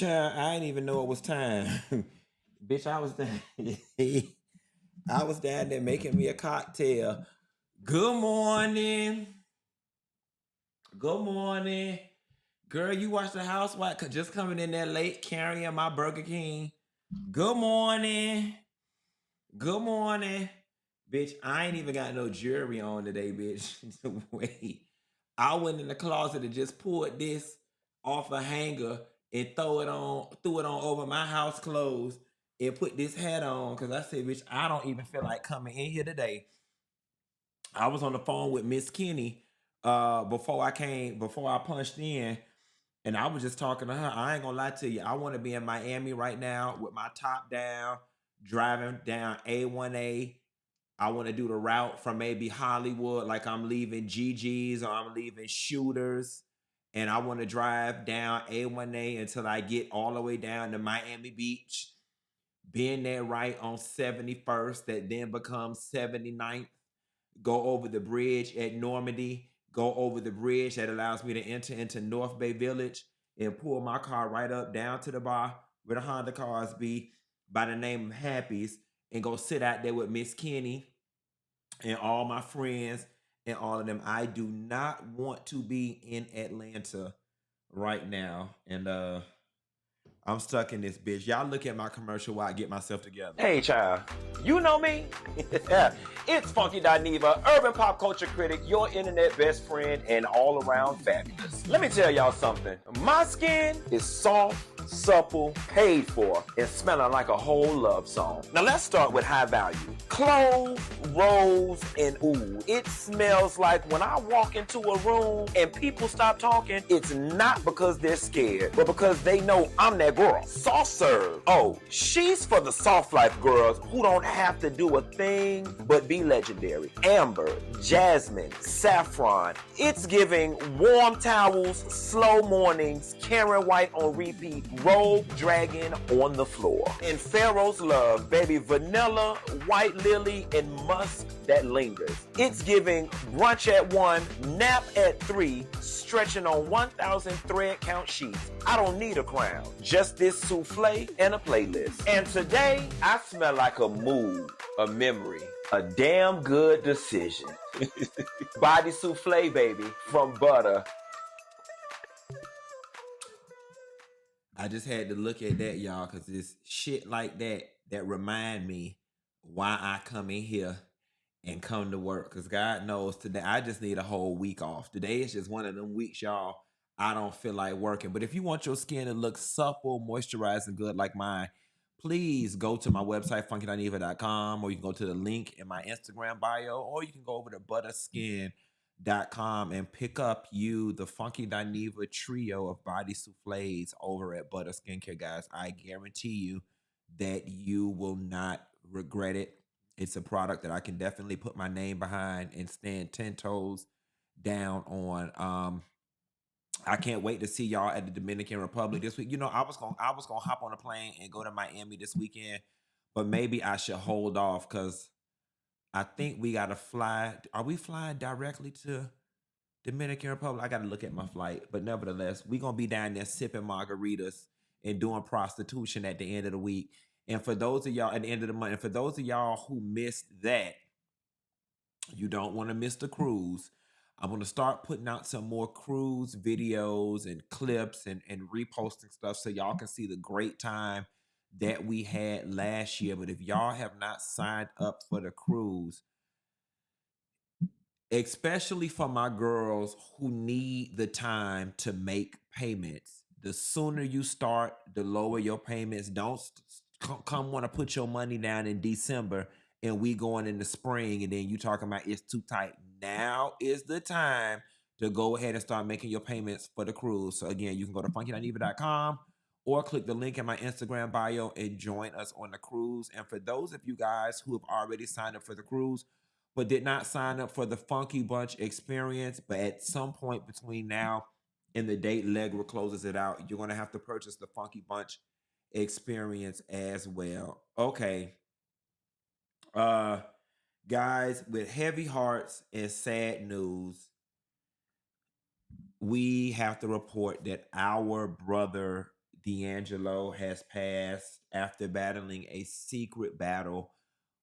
Child, I didn't even know it was time. Bitch, I was down. I was down there making me a cocktail. Good morning. Good morning. Girl, you watch the housewife just coming in there late carrying my Burger King. Good morning. Good morning. Bitch, I ain't even got no jewelry on today, bitch. Wait. I went in the closet and just pulled this off a hanger and threw it on over my house clothes and put this hat on because I said, bitch, I don't even feel like coming in here today. I was on the phone with Miss Kenny before I punched in, and I was just talking to her. I ain't gonna lie to you. I want to be in Miami right now with my top down, driving down A1A. I want to do the route from maybe Hollywood, like I'm leaving GG's or I'm leaving Shooters. And I want to drive down A1A until I get all the way down to Miami Beach, being there right on 71st, that then becomes 79th, go over the bridge at Normandy, go over the bridge that allows me to enter into North Bay Village and pull my car right up down to the bar where the Honda cars be by the name of Happy's and go sit out there with Miss Kenny and all my friends and all of them. I do not want to be in Atlanta right now. And I'm stuck in this bitch. Y'all look at my commercial while I get myself together. Hey, child. You know me? It's Funky Dineva, urban pop culture critic, your internet best friend, and all around fabulous. Let me tell y'all something. My skin is soft, supple, paid for, and smelling like a whole love song. Now let's start with high value. Clove, rose, and oud. It smells like when I walk into a room and people stop talking, it's not because they're scared, but because they know I'm that girl. Soft serve. Oh, she's for the soft life girls who don't have to do a thing but be legendary. Amber, jasmine, saffron. It's giving warm towels, slow mornings, Karen White on repeat, Rogue Dragon on the floor. And Pharaoh's Love, baby, vanilla, white lily, and musk that lingers. It's giving brunch at 1, nap at 3, stretching on 1,000 thread count sheets. I don't need a crown, just this souffle and a playlist. And today, I smell like a mood, a memory, a damn good decision. Body souffle, baby, from Butter. I just had to look at that, y'all, because it's shit like that that remind me why I come in here and come to work. Because God knows today, I just need a whole week off. Today is just one of them weeks, y'all, I don't feel like working. But if you want your skin to look supple, moisturized, and good like mine, please go to my website, funkydineva.com, or you can go to the link in my Instagram bio, or you can go over to butterskin.com and pick up the Funky Dineva trio of body souffles over at Butter Skincare, guys. I guarantee you that you will not regret it. It's a product that I can definitely put my name behind and stand 10 toes down on. I can't wait to see y'all at the Dominican Republic this week. You know, I was gonna hop on a plane and go to Miami this weekend, but maybe I should hold off because I think we gotta fly. Are we flying directly to Dominican Republic? I gotta look at my flight, but nevertheless, we gonna be down there sipping margaritas and doing prostitution at the end of the week. And for those of y'all at the end of the month, and for those of y'all who missed that, you don't want to miss the cruise. I'm going to start putting out some more cruise videos and clips and reposting stuff so y'all can see the great time that we had last year. But if y'all have not signed up for the cruise, especially for my girls who need the time to make payments, the sooner you start, the lower your payments. Don't come want to put your money down in December and we going in the spring and then you talking about it's too tight. Now is the time to go ahead and start making your payments for the cruise. So again, you can go to funkydineva.com or click the link in my Instagram bio and join us on the cruise. And for those of you guys who have already signed up for the cruise but did not sign up for the Funky Bunch experience, but at some point between now and the date Legra closes it out, you're going to have to purchase the Funky Bunch experience as well. Okay. Guys, with heavy hearts and sad news, we have to report that our brother D'Angelo has passed after battling a secret battle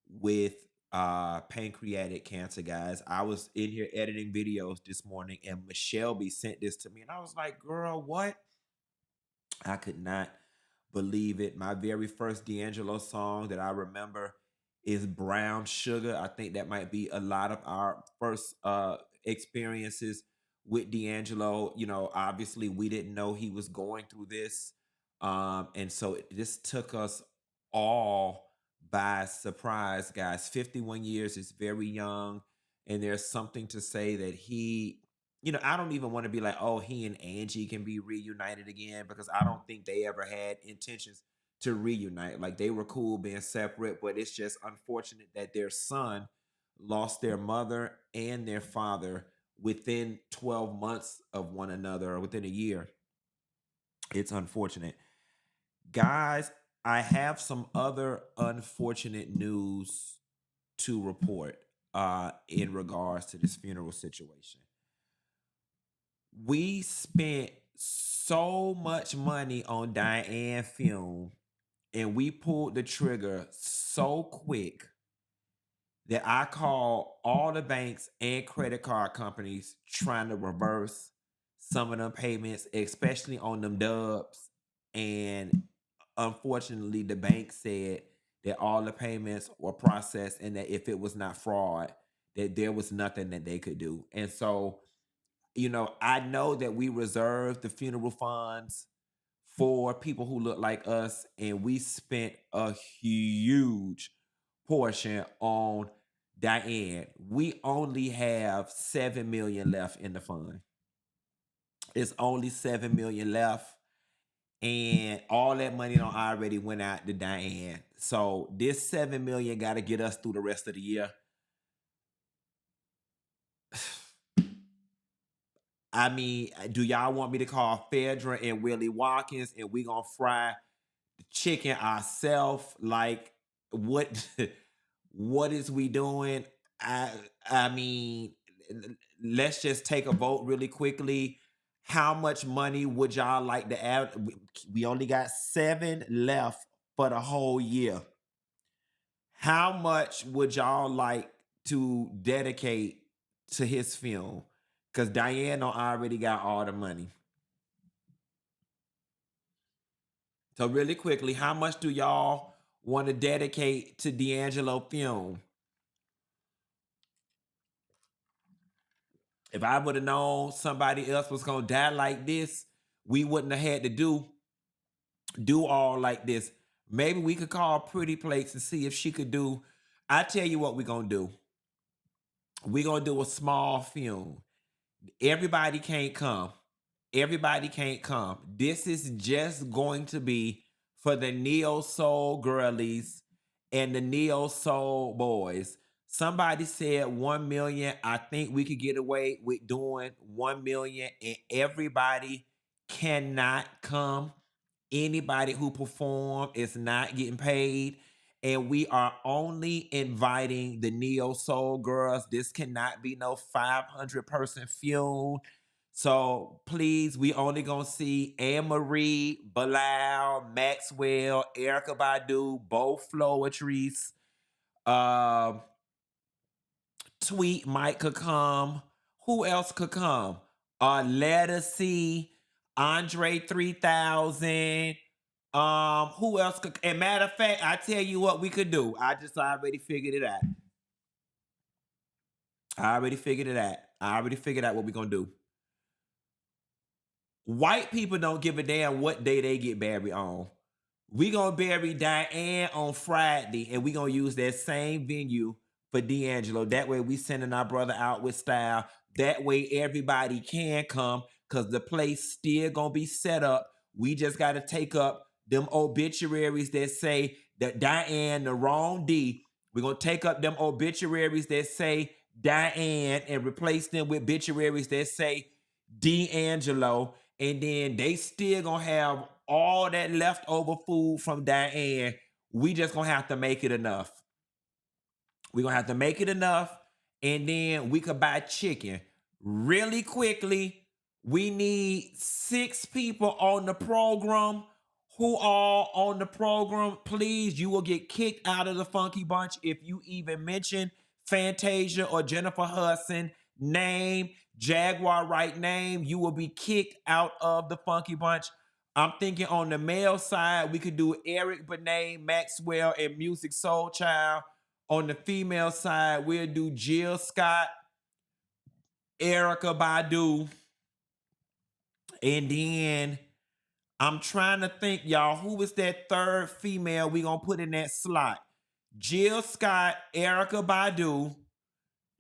with pancreatic cancer, guys. I was in here editing videos this morning and Michelle B sent this to me and I was like, girl, what? I could not believe it. My very first D'Angelo song that I remember is Brown Sugar. I think that might be a lot of our first experiences with D'Angelo. You know, obviously we didn't know he was going through this. And so this took us all by surprise, guys. 51 years is very young. And there's something to say that he, you know, I don't even want to be like, oh, he and Angie can be reunited again because I don't think they ever had intentions to reunite. Like they were cool being separate, but it's just unfortunate that their son lost their mother and their father within 12 months of one another or within a year. It's unfortunate. Guys, I have some other unfortunate news to report in regards to this funeral situation. We spent so much money on Diane film and we pulled the trigger so quick that I called all the banks and credit card companies trying to reverse some of them payments, especially on them dubs. And unfortunately, the bank said that all the payments were processed and that if it was not fraud, that there was nothing that they could do. And so, you know, I know that we reserve the funeral funds for people who look like us, and we spent a huge portion on Diane. We only have 7 million left in the fund. It's only 7 million left, and all that money don't already went out to Diane. So this 7 million got to get us through the rest of the year. I mean, do y'all want me to call Phaedra and Willie Watkins and we gonna fry the chicken ourselves? Like, what? What is we doing? I I mean, let's just take a vote really quickly. How much money would y'all like to add? We only got 7 left for the whole year. How much would y'all like to dedicate to his film? Because Diane already got all the money. So really quickly, how much do y'all want to dedicate to D'Angelo film? If I would have known somebody else was gonna die like this, we wouldn't have had to do all like this. Maybe we could call Pretty Plates and see if she could do. I tell you what we're gonna do. We're gonna do a small film. Everybody can't come. Everybody can't come. This is just going to be for the neo soul girlies and the neo soul boys. Somebody said 1 million. I think we could get away with doing 1 million and everybody cannot come. Anybody who perform is not getting paid. And we are only inviting the neo soul girls. This cannot be no 500-person funeral. So please, we only gonna see Anne Marie, Bilal, Maxwell, Erica Badu, Bo Floetries, Tweet Mike could come. Who else could come? Lettucey, Andre 3000. Who else could? And matter of fact, I tell you what we could do. I just already figured it out. I already figured it out. I already figured out what we're gonna do. White people don't give a damn what day they get buried on. We gonna bury Diane on Friday, and we gonna use that same venue for D'Angelo. That way, we sending our brother out with style. That way, everybody can come, cause the place still gonna be set up. We just gotta take up them obituaries that say that Diane the wrong D. We're gonna take up them obituaries that say Diane and replace them with obituaries that say D'Angelo, and then they still gonna have all that leftover food from Diane. We just gonna have to make it enough. We're gonna have to make it enough, and then we could buy chicken really quickly. We need 6 people on the program. who are on the program, please, you will get kicked out of the Funky Bunch if you even mention Fantasia or Jennifer Hudson name, Jaguar right name. You will be kicked out of the Funky Bunch. I'm thinking on the male side, we could do Eric Benet, Maxwell, and Music Soul Child. On the female side, we'll do Jill Scott, Erica Badu, and then I'm trying to think, y'all, who is that third female we gonna put in that slot? Jill Scott, Erica Badu.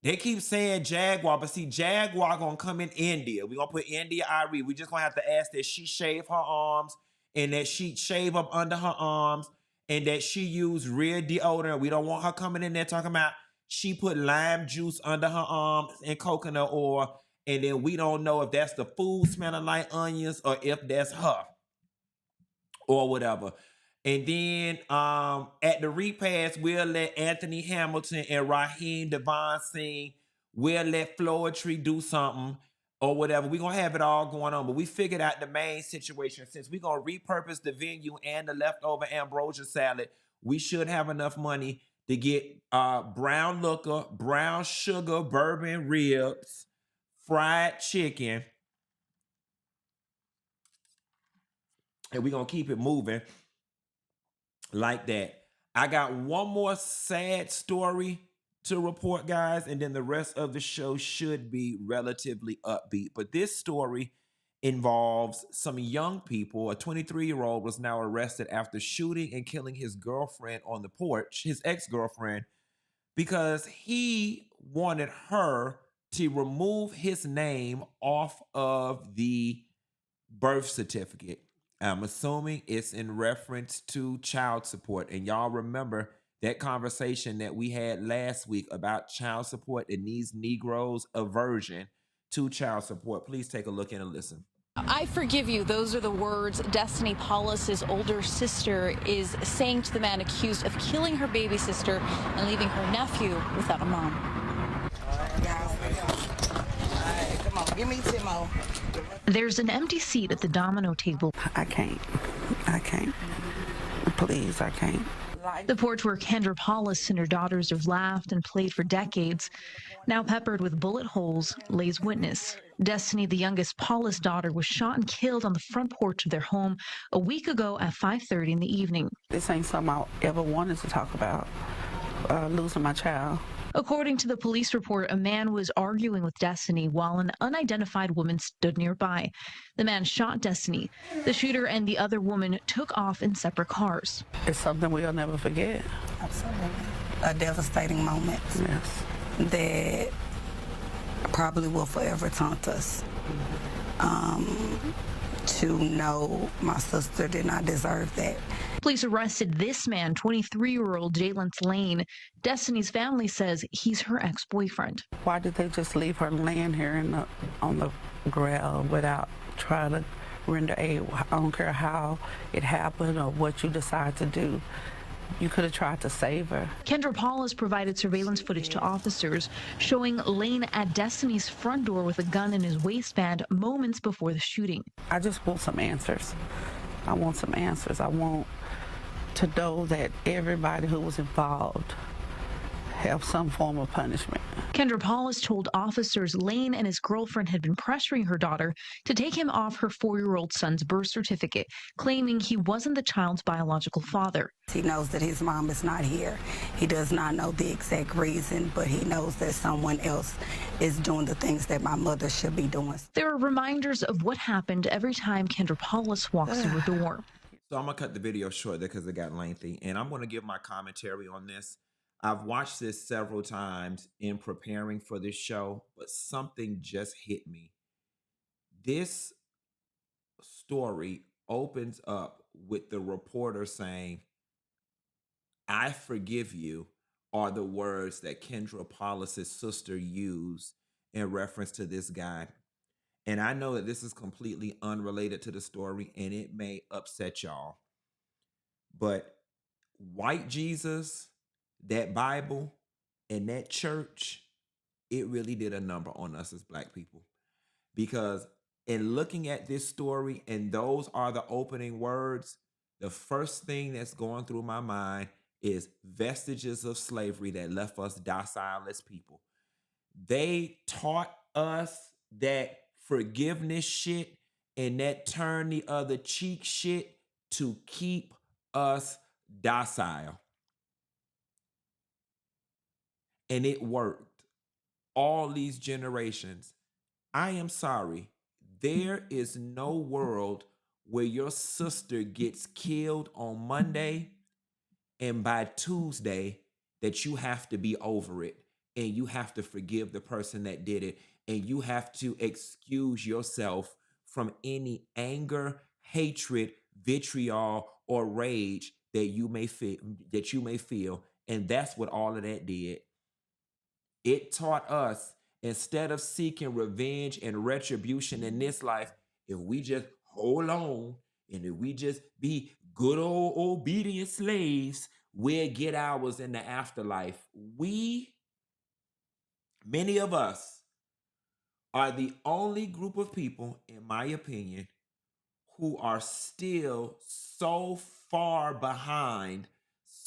They keep saying Jaguar, but see, Jaguar gonna come in India. We gonna put India Irie. We just gonna have to ask that she shave her arms and that she shave up under her arms and that she use real deodorant. We don't want her coming in there talking about she put lime juice under her arms and coconut oil, and then we don't know if that's the food smelling like onions or if that's her or whatever. And then at the repast, we'll let Anthony Hamilton and Raheem Devon sing. We'll let Floetry do something or whatever. We're going to have it all going on. But we figured out the main situation. Since we're going to repurpose the venue and the leftover ambrosia salad, we should have enough money to get brown liquor, brown sugar, bourbon ribs, fried chicken. And we're going to keep it moving like that. I got one more sad story to report, guys, and then the rest of the show should be relatively upbeat. But this story involves some young people. A 23-year-old was now arrested after shooting and killing his girlfriend on the porch, his ex-girlfriend, because he wanted her to remove his name off of the birth certificate. I'm assuming it's in reference to child support. And y'all remember that conversation that we had last week about child support and these Negroes' aversion to child support. Please take a look in and listen. I forgive you. Those are the words Destiny Paulus' older sister is saying to the man accused of killing her baby sister and leaving her nephew without a mom. Come on, give me Timo. There's an empty seat at the domino table. I can't. Please, I can't. The porch where Kendra Paulus and her daughters have laughed and played for decades, now peppered with bullet holes, lays witness. Destiny, the youngest Paulus daughter, was shot and killed on the front porch of their home a week ago at 5:30 in the evening. This ain't something I ever wanted to talk about, losing my child. According to the police report, a man was arguing with Destiny while an unidentified woman stood nearby. The man shot Destiny. The shooter and the other woman took off in separate cars. It's something we'll never forget. Absolutely. A devastating moment. Yes. That probably will forever taunt us. To know my sister did not deserve that. Police arrested this man, 23-year-old Jalen Lane. Destiny's family says he's her ex-boyfriend. Why did they just leave her laying here on the ground without trying to render aid? I don't care how it happened or what you decide to do. You could have tried to save her. Kendra Paulus provided surveillance footage to officers showing Lane at Destiny's front door with a gun in his waistband moments before the shooting. I just want some answers. I want some answers. I want to know that everybody who was involved have some form of punishment. Kendra Paulus told officers Lane and his girlfriend had been pressuring her daughter to take him off her 4-year-old son's birth certificate, claiming he wasn't the child's biological father. He knows that his mom is not here. He does not know the exact reason, but he knows that someone else is doing the things that my mother should be doing. There are reminders of what happened every time Kendra Paulus walks through a door. So I'm going to cut the video short there because it got lengthy, and I'm going to give my commentary on this. I've watched this several times in preparing for this show, but something just hit me. This story opens up with the reporter saying, "I forgive you," are the words that Kendra Paulus' sister used in reference to this guy. And I know that this is completely unrelated to the story, and it may upset y'all. But white Jesus, that Bible, and that church, it really did a number on us as Black people. Because in looking at this story, and those are the opening words, the first thing that's going through my mind is vestiges of slavery that left us docile as people. They taught us that forgiveness shit and that turn the other cheek shit to keep us docile. And it worked all these generations. I am sorry. There is no world where your sister gets killed on Monday and by Tuesday that you have to be over it and you have to forgive the person that did it and you have to excuse yourself from any anger, hatred, vitriol, or rage that you may feel. And that's what all of that did. It taught us, instead of seeking revenge and retribution in this life, if we just hold on and if we just be good old obedient slaves, we'll get ours in the afterlife. Many of us, are the only group of people, in my opinion, who are still so far behind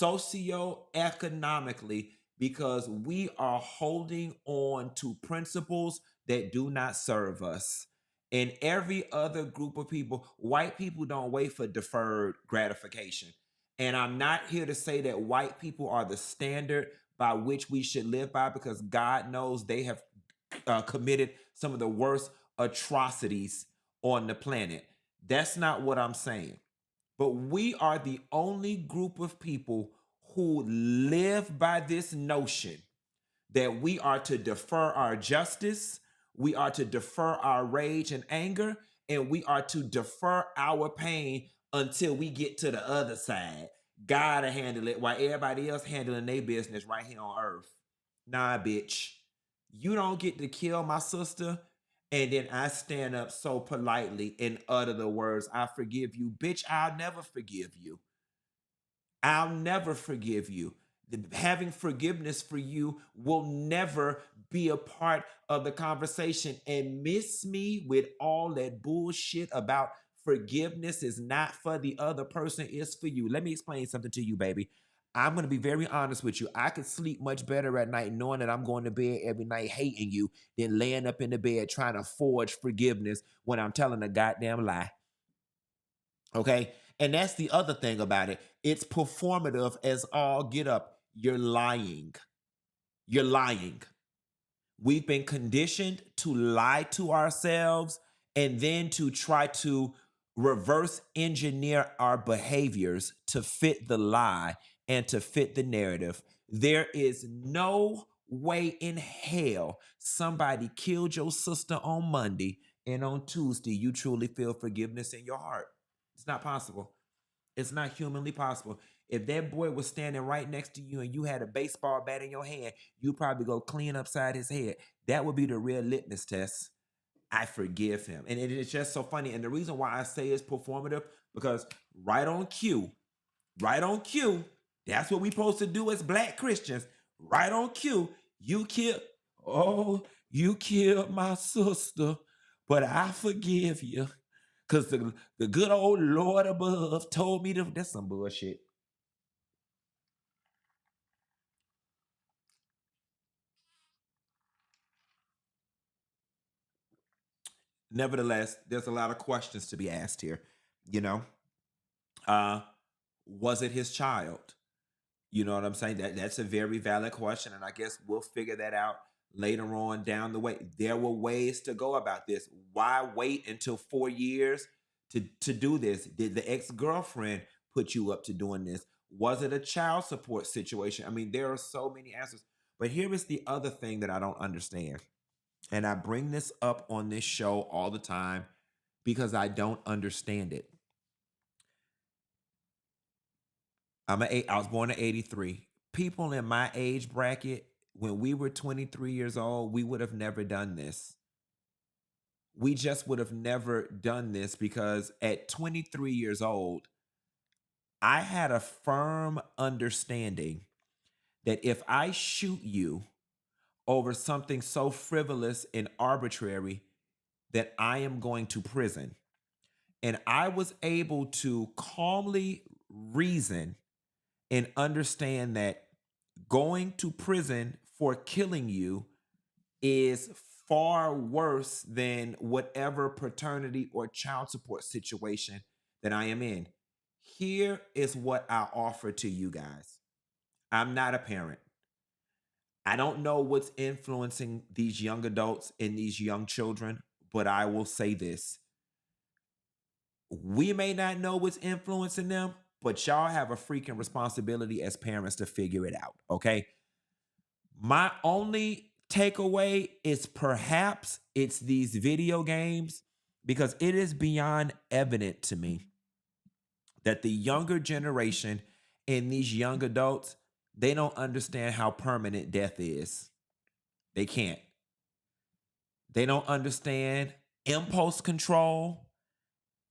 socioeconomically because we are holding on to principles that do not serve us. And every other group of people, white people don't wait for deferred gratification. And I'm not here to say that white people are the standard by which we should live by, because God knows they have committed some of the worst atrocities on the planet. That's not what I'm saying. But we are the only group of people who live by this notion that we are to defer our justice, we are to defer our rage and anger, and we are to defer our pain until we get to the other side. God will handle it while everybody else handling their business right here on earth. Nah, bitch. You don't get to kill my sister, and then I stand up so politely and utter the words, I forgive you. Bitch, I'll never forgive you. I'll never forgive you. Having forgiveness for you will never be a part of the conversation. And miss me with all that bullshit about forgiveness is not for the other person, it's for you. Let me explain something to you, baby. I'm going to be very honest with you. I could sleep much better at night knowing that I'm going to bed every night hating you than laying up in the bed trying to forge forgiveness when I'm telling a goddamn lie. Okay? And that's the other thing about it. It's performative as all get up. You're lying. You're lying. We've been conditioned to lie to ourselves and then to try to reverse engineer our behaviors to fit the lie and to fit the narrative. There is no way in hell somebody killed your sister on Monday and on Tuesday you truly feel forgiveness in your heart. It's not possible. It's not humanly possible. If that boy was standing right next to you and you had a baseball bat in your hand, you'd probably go clean upside his head. That would be the real litmus test. I forgive him. And it is just so funny. And the reason why I say it's performative, because right on cue, that's what we supposed to do as Black Christians. Right on cue, you killed my sister, but I forgive you. Because the good old Lord above told me to. That's some bullshit. Nevertheless, there's a lot of questions to be asked here. You know, was it his child? You know what I'm saying? That's a very valid question, and I guess we'll figure that out later on down the way. There were ways to go about this. Why wait until 4 years to do this? Did the ex-girlfriend put you up to doing this? Was it a child support situation? I mean, there are so many answers. But here is the other thing that I don't understand. And I bring this up on this show all the time because I don't understand it. I was born in 83. People in my age bracket, when we were 23 years old, we would have never done this. We just would have never done this because at 23 years old, I had a firm understanding that if I shoot you over something so frivolous and arbitrary, that I am going to prison. And I was able to calmly reason and understand that going to prison for killing you is far worse than whatever paternity or child support situation that I am in. Here is what I offer to you guys. I'm not a parent. I don't know what's influencing these young adults and these young children, but I will say this. We may not know what's influencing them, but y'all have a freaking responsibility as parents to figure it out, okay? My only takeaway is perhaps it's these video games, because it is beyond evident to me that the younger generation and these young adults, they don't understand how permanent death is. They can't. They don't understand impulse control.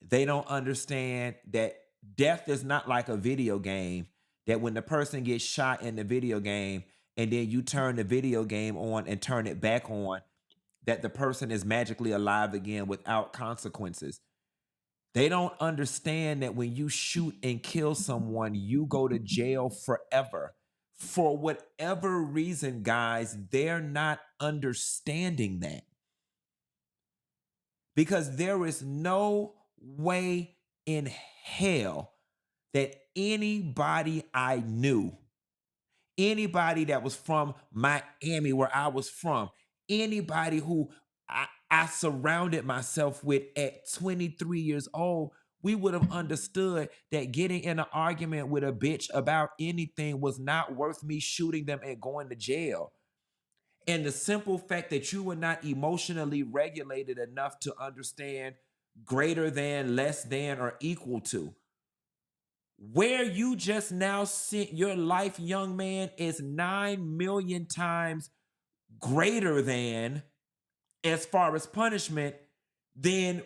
They don't understand that death is not like a video game, that when the person gets shot in the video game and then you turn the video game on and turn it back on, that the person is magically alive again without consequences. They don't understand that when you shoot and kill someone, you go to jail forever. For whatever reason, guys, they're not understanding that. Because there is no way in hell that anybody I knew, anybody that was from Miami, where I was from, anybody who I surrounded myself with at 23 years old, we would have understood that getting in an argument with a bitch about anything was not worth me shooting them and going to jail. And the simple fact that you were not emotionally regulated enough to understand greater than, less than, or equal to. Where you just now sent your life, young man, is 9 million times greater than, as far as punishment, than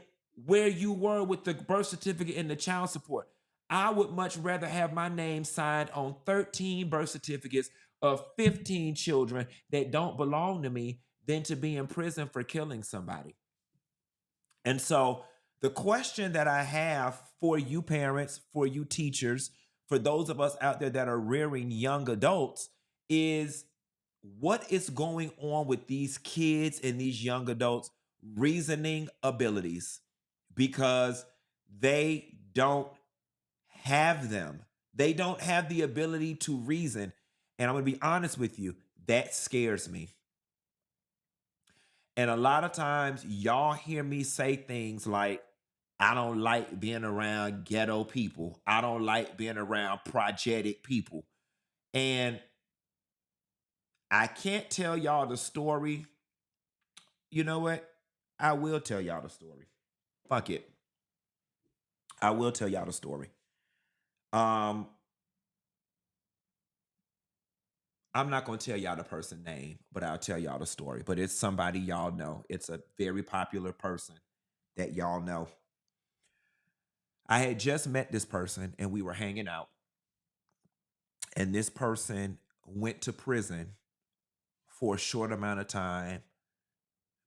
where you were with the birth certificate and the child support. I would much rather have my name signed on 13 birth certificates of 15 children that don't belong to me than to be in prison for killing somebody. And so the question that I have for you parents, for you teachers, for those of us out there that are rearing young adults is, what is going on with these kids and these young adults' reasoning abilities? Because they don't have them. They don't have the ability to reason. And I'm going to be honest with you, that scares me. And a lot of times y'all hear me say things like, I don't like being around ghetto people. I don't like being around projected people. And I can't tell y'all the story. You know what? I will tell y'all the story. Fuck it. I will tell y'all the story. I'm not going to tell y'all the person's name, but I'll tell y'all the story. But it's somebody y'all know. It's a very popular person that y'all know. I had just met this person and we were hanging out. And this person went to prison for a short amount of time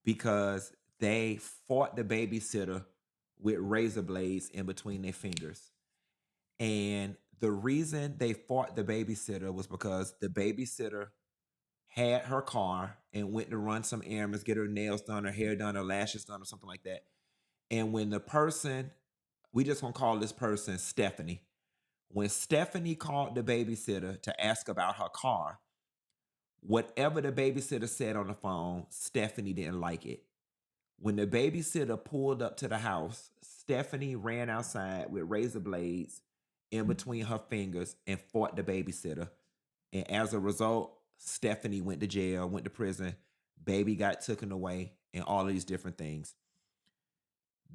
because they fought the babysitter with razor blades in between their fingers. And the reason they fought the babysitter was because the babysitter had her car and went to run some errands, get her nails done, her hair done, her lashes done, or something like that. And when the person, we just gonna call this person Stephanie. When Stephanie called the babysitter to ask about her car, whatever the babysitter said on the phone, Stephanie didn't like it. When the babysitter pulled up to the house, Stephanie ran outside with razor blades in between her fingers and fought the babysitter. And as a result, Stephanie went to jail, went to prison, baby got taken away, and all of these different things.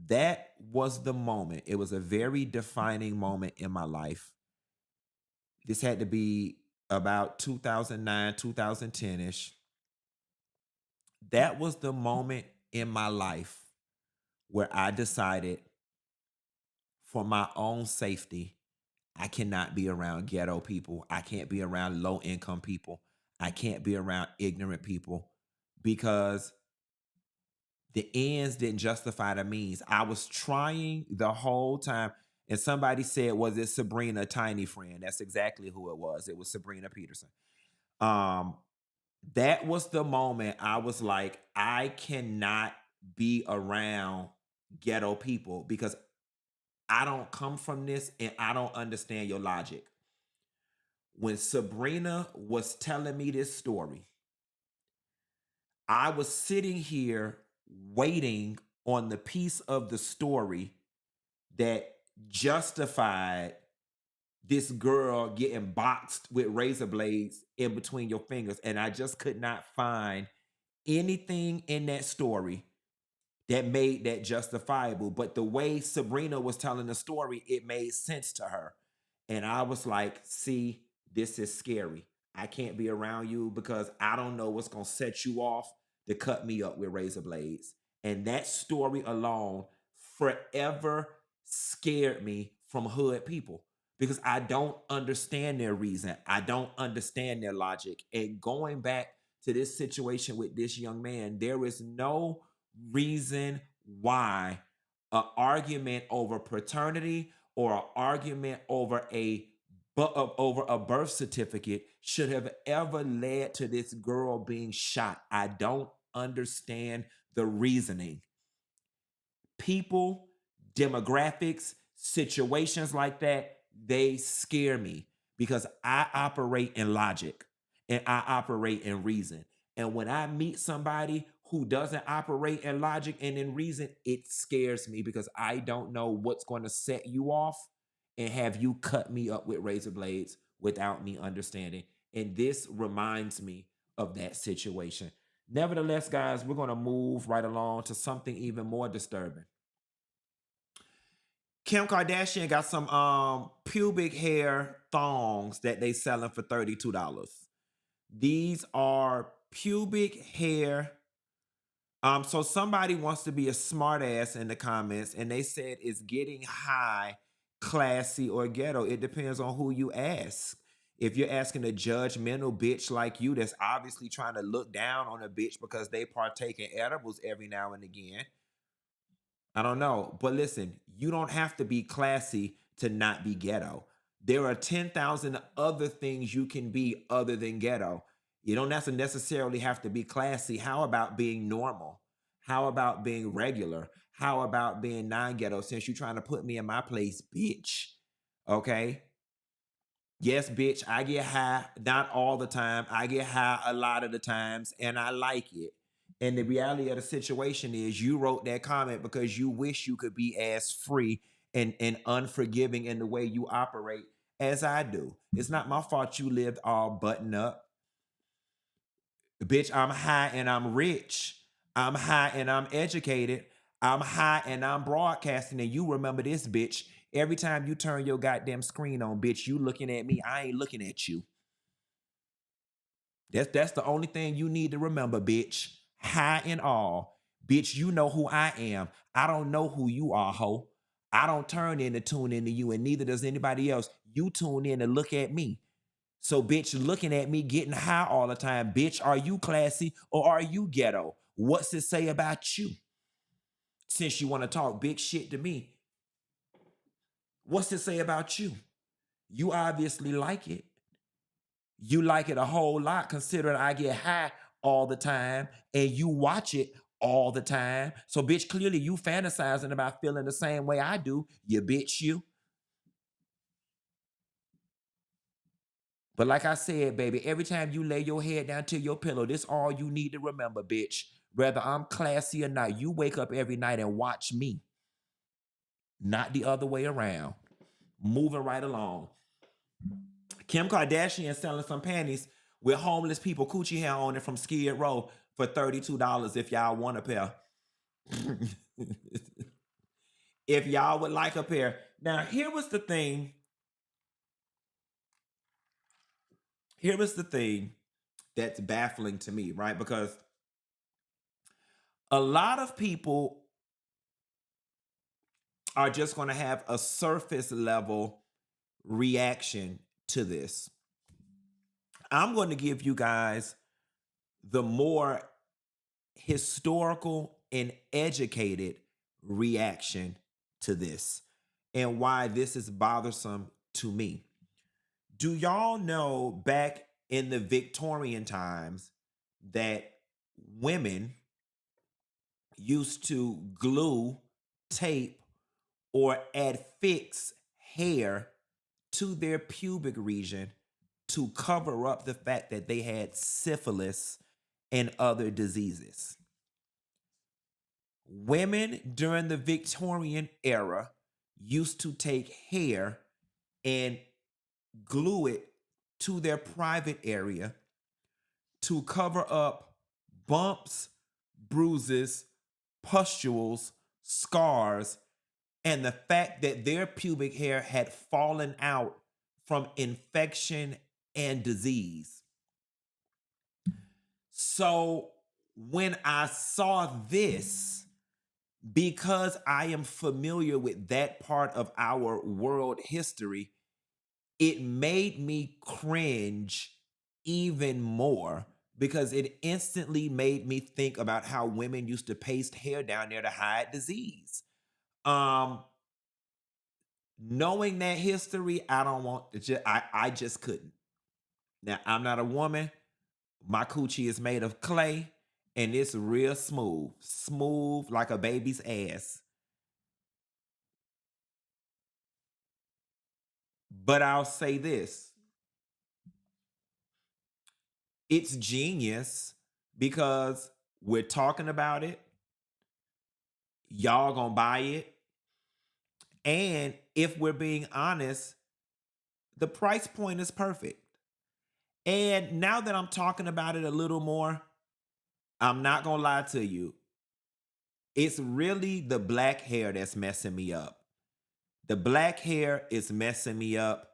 That was the moment. It was a very defining moment in my life. This had to be about 2009, 2010-ish. That was the moment in my life where I decided, for my own safety, I cannot be around ghetto people. I can't be around low income people. I can't be around ignorant people, because The ends didn't justify the means. I was trying the whole time. And somebody said, was it Sabrina, tiny friend? That's exactly who it was. It was Sabrina Peterson. That was the moment I was like, I cannot be around ghetto people because I don't come from this and I don't understand your logic. When Sabrina was telling me this story, I was sitting here waiting on the piece of the story that justified this girl getting boxed with razor blades in between your fingers. And I just could not find anything in that story that made that justifiable. But the way Sabrina was telling the story, it made sense to her. And I was like, see, this is scary. I can't be around you because I don't know what's going to set you off to cut me up with razor blades. And that story alone forever scared me from hood people because I don't understand their reason. I don't understand their logic. And going back to this situation with this young man, there is no reason why an argument over paternity or an argument over a birth certificate should have ever led to this girl being shot. I don't understand the reasoning. People, demographics, situations like that, they scare me because I operate in logic and I operate in reason. And when I meet somebody who doesn't operate in logic and in reason, it scares me because I don't know what's going to set you off and have you cut me up with razor blades without me understanding. And this reminds me of that situation. Nevertheless, guys, we're going to move right along to something even more disturbing. Kim Kardashian got some pubic hair thongs that they selling for $32. These are pubic hair. So somebody wants to be a smart ass in the comments, and they said it's getting high, classy, or ghetto. It depends on who you ask. If you're asking a judgmental bitch like you that's obviously trying to look down on a bitch because they partake in edibles every now and again, I don't know. But listen, you don't have to be classy to not be ghetto. There are 10,000 other things you can be other than ghetto. You don't necessarily have to be classy. How about being normal? How about being regular? How about being non-ghetto since you're trying to put me in my place, bitch? Okay? Yes, bitch, I get high, not all the time. I get high a lot of the times, and I like it. And the reality of the situation is you wrote that comment because you wish you could be as free and unforgiving in the way you operate as I do. It's not my fault you lived all buttoned up. Bitch, I'm high and I'm rich. I'm high and I'm educated. I'm high and I'm broadcasting. And you remember this, bitch. Every time you turn your goddamn screen on, bitch, you looking at me. I ain't looking at you. That's the only thing you need to remember, bitch. High and all. Bitch, you know who I am. I don't know who you are, ho. I don't turn in to tune into you, and neither does anybody else. You tune in to look at me. So, bitch, looking at me getting high all the time, bitch, are you classy or are you ghetto? What's it say about you? Since you want to talk big shit to me, what's it say about you? You obviously like it. You like it a whole lot considering I get high all the time and you watch it all the time. So, bitch, clearly you fantasizing about feeling the same way I do, you bitch, you. But like I said, baby, every time you lay your head down to your pillow, this all you need to remember, bitch. Whether I'm classy or not, you wake up every night and watch me. Not the other way around. Moving right along. Kim Kardashian selling some panties with homeless people coochie hair on it from Skid Row for $32 if y'all want a pair. If y'all would like a pair. Now, here was the thing. Here was the thing that's baffling to me, right? Because a lot of people are just going to have a surface level reaction to this. I'm going to give you guys the more historical and educated reaction to this and why this is bothersome to me. Do y'all know back in the Victorian times that women used to glue, tape, or affix hair to their pubic region to cover up the fact that they had syphilis and other diseases? Women during the Victorian era used to take hair and glue it to their private area to cover up bumps, bruises, pustules, scars, and the fact that their pubic hair had fallen out from infection and disease. So when I saw this, because I am familiar with that part of our world history, it made me cringe even more because it instantly made me think about how women used to paste hair down there to hide disease. Knowing that history, I don't want to I just couldn't. Now, I'm not a woman. My coochie is made of clay and it's real smooth like a baby's ass. But I'll say this. It's genius because we're talking about it. Y'all gonna buy it. And if we're being honest, the price point is perfect. And now that I'm talking about it a little more, I'm not gonna lie to you. It's really the black hair that's messing me up. The black hair is messing me up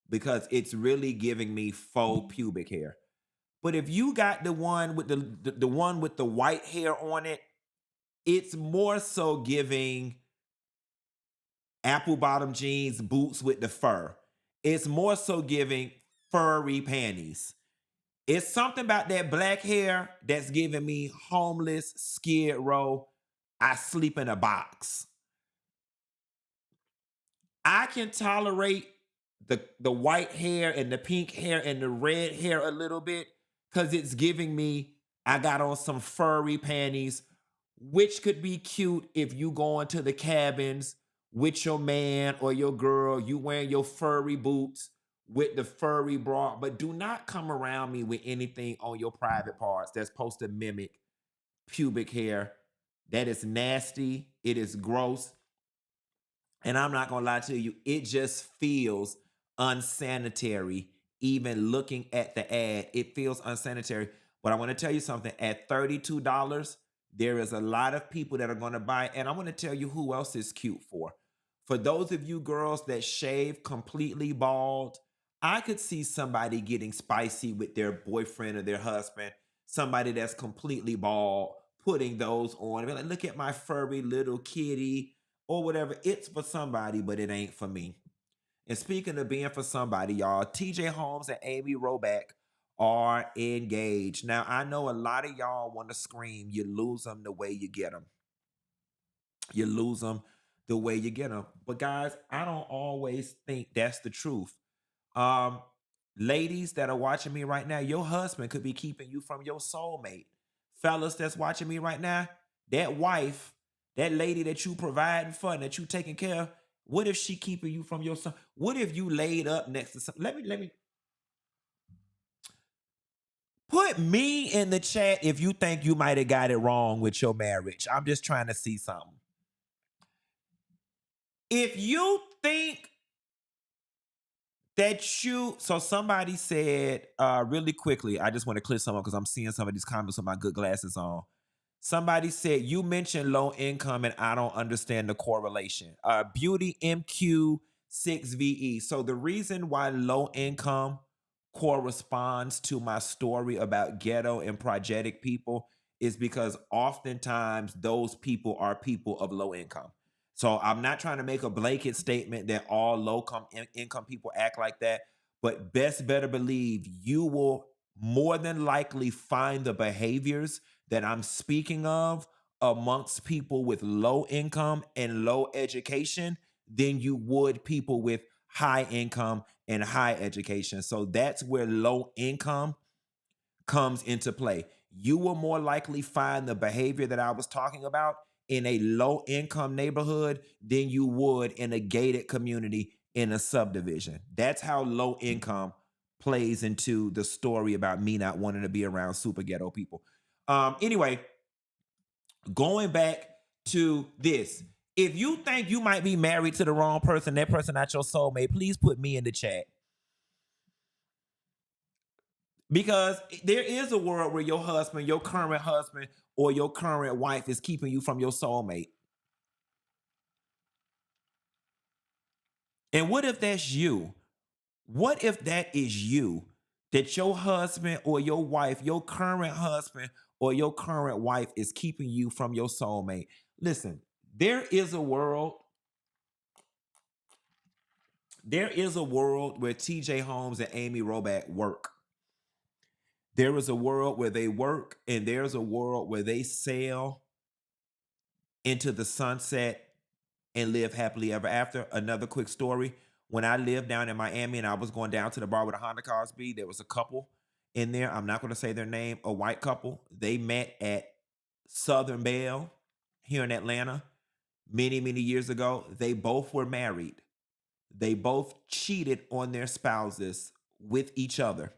because it's really giving me faux pubic hair. But if you got the one with the one with the white hair on it, it's more so giving apple bottom jeans, boots with the fur. It's more so giving furry panties. It's something about that black hair that's giving me homeless, skid row, I sleep in a box. I can tolerate the white hair and the pink hair and the red hair a little bit because it's giving me, I got on some furry panties, which could be cute if you go into the cabins with your man or your girl, you wearing your furry boots with the furry bra, but do not come around me with anything on your private parts that's supposed to mimic pubic hair. That is nasty. It is gross. And I'm not going to lie to you, it just feels unsanitary. Even looking at the ad, it feels unsanitary. But I want to tell you something. At $32, there is a lot of people that are going to buy. And I want to tell you who else is cute for. For those of you girls that shave completely bald, I could see somebody getting spicy with their boyfriend or their husband, somebody that's completely bald, putting those on. I mean, like, look at my furry little kitty or whatever. It's for somebody, but it ain't for me. And speaking of being for somebody, y'all, TJ Holmes and Amy Roback are engaged. Now, I know a lot of y'all want to scream, you lose them the way you get them. You lose them the way you get them. But guys, I don't always think that's the truth. Um, Ladies that are watching me right now, your husband could be keeping you from your soulmate. Fellas that's watching me right now, that wife, that lady that you providing for and that you taking care of, what if she keeping you from your son? What if you laid up next to something? Let me put me in the chat if you think you might have got it wrong with your marriage. I'm just trying to see something. If you think so somebody said really quickly, I just want to clear someone because I'm seeing some of these comments with my good glasses on. Somebody said, you mentioned low income and I don't understand the correlation. Beauty MQ6VE. So the reason why low income corresponds to my story about ghetto and progetic people is because oftentimes those people are people of low income. So I'm not trying to make a blanket statement that all low income people act like that, but best better believe you will more than likely find the behaviors that I'm speaking of amongst people with low income and low education than you would people with high income and high education. So that's where low income comes into play. You will more likely find the behavior that I was talking about in a low income neighborhood than you would in a gated community in a subdivision. That's how low income plays into the story about me not wanting to be around super ghetto people. Anyway, going back to this. If you think you might be married to the wrong person, that person not your soulmate, please put me in the chat. Because there is a world where your husband, your current husband, or your current wife is keeping you from your soulmate. And what if that's you? What if that is you? That your husband or your wife, your current husband or your current wife is keeping you from your soulmate. Listen, there is a world where TJ Holmes and Amy Roman work. There is a world where they work, and there's a world where they sail into the sunset and live happily ever after. Another quick story. When I lived down in Miami and I was going down to the bar where the Honda cars be, there was a couple in there. I'm not going to say their name, a white couple. They met at Southern Belle here in Atlanta many, many years ago. They both were married. They both cheated on their spouses with each other.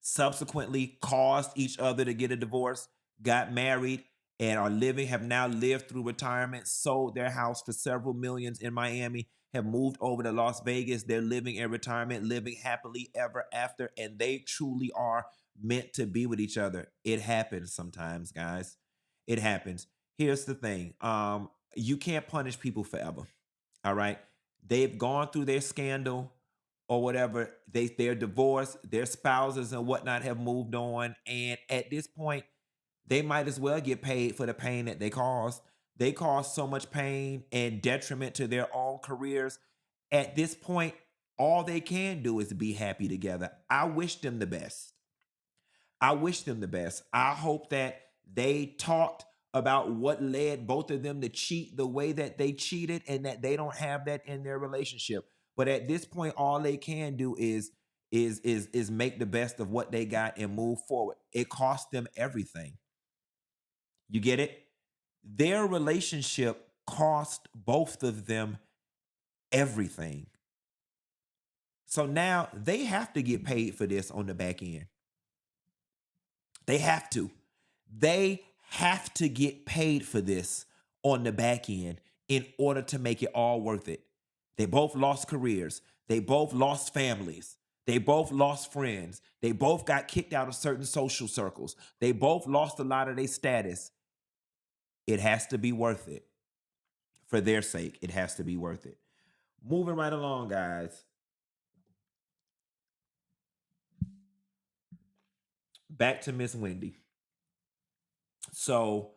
Subsequently caused each other to get a divorce, got married, and have now lived through retirement, sold their house for several millions in Miami, have moved over to Las Vegas. They're living in retirement, living happily ever after, and they truly are meant to be with each other. It happens sometimes, guys. It happens. Here's the thing. You can't punish people forever. All right. They've gone through their scandal or whatever. They're divorced, their spouses and whatnot have moved on. And at this point, they might as well get paid for the pain that they caused. They caused so much pain and detriment to their own careers. At this point, all they can do is be happy together. I wish them the best. I wish them the best. I hope that they talked about what led both of them to cheat the way that they cheated and that they don't have that in their relationship. But at this point, all they can do is make the best of what they got and move forward. It cost them everything. You get it? Their relationship cost both of them everything. So now they have to get paid for this on the back end. They have to. They have to get paid for this on the back end in order to make it all worth it. They both lost careers. They both lost families. They both lost friends. They both got kicked out of certain social circles. They both lost a lot of their status. It has to be worth it. For their sake, it has to be worth it. Moving right along, guys. Back to Miss Wendy. So,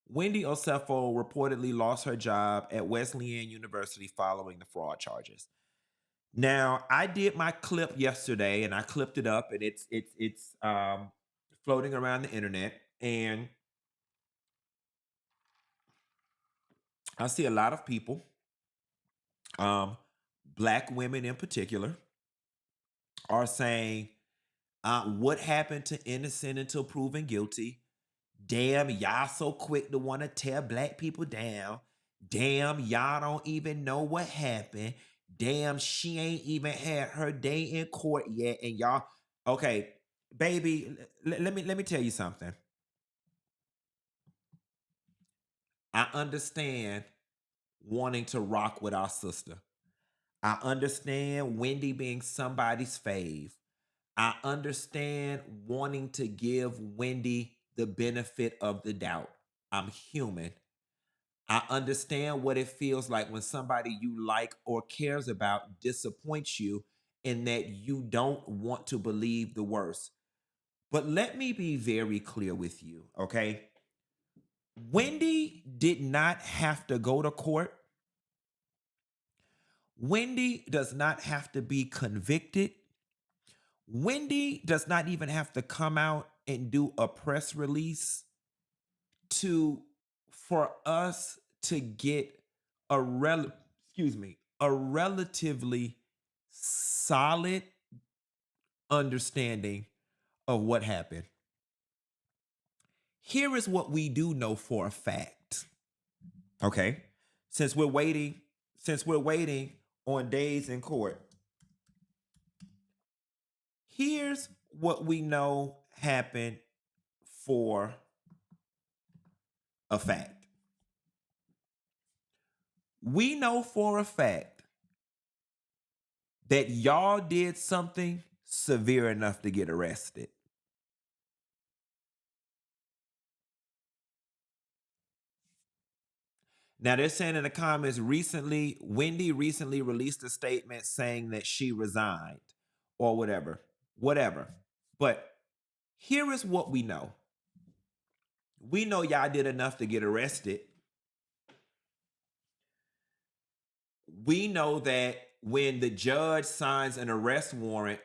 Wendy Osefo reportedly lost her job at Wesleyan University following the fraud charges. Now, I did my clip yesterday, and I clipped it up, and it's floating around the internet, and I see a lot of people, Black women in particular, are saying, "What happened to innocent until proven guilty? Damn, y'all so quick to want to tear Black people down. Damn, y'all don't even know what happened. Damn, she ain't even had her day in court yet, and y'all." Okay, baby, let me tell you something. I understand wanting to rock with our sister. I understand Wendy being somebody's fave. I understand wanting to give Wendy the benefit of the doubt. I'm human. I understand what it feels like when somebody you like or cares about disappoints you and that you don't want to believe the worst. But let me be very clear with you, okay? Wendy did not have to go to court. Wendy does not have to be convicted. Wendy does not even have to come out and do a press release for us to get a relatively solid understanding of what happened. Here is what we do know for a fact. Okay? Since we're waiting on days in court, here's what we know happened for a fact. We know for a fact that y'all did something severe enough to get arrested. Now they're saying in the comments Wendy recently released a statement saying that she resigned or whatever. But here is what we know. We know y'all did enough to get arrested. We know that when the judge signs an arrest warrant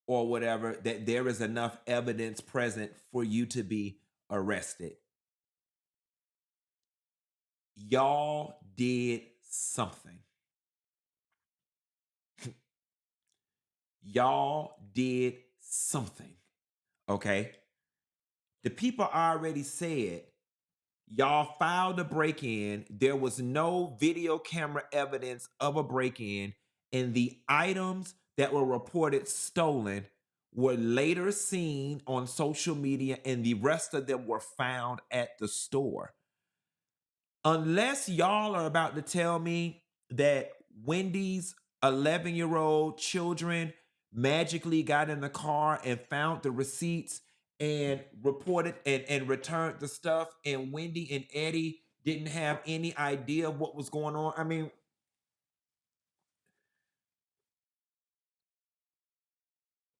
or whatever, that there is enough evidence present for you to be arrested. Y'all did something. Y'all did something. Okay? The people already said y'all filed a break-in. There was no video camera evidence of a break-in, and the items that were reported stolen were later seen on social media, and the rest of them were found at the store. Unless y'all are about to tell me that Wendy's 11-year-old children magically got in the car and found the receipts and reported and returned the stuff, and Wendy and Eddie didn't have any idea of what was going on. I mean,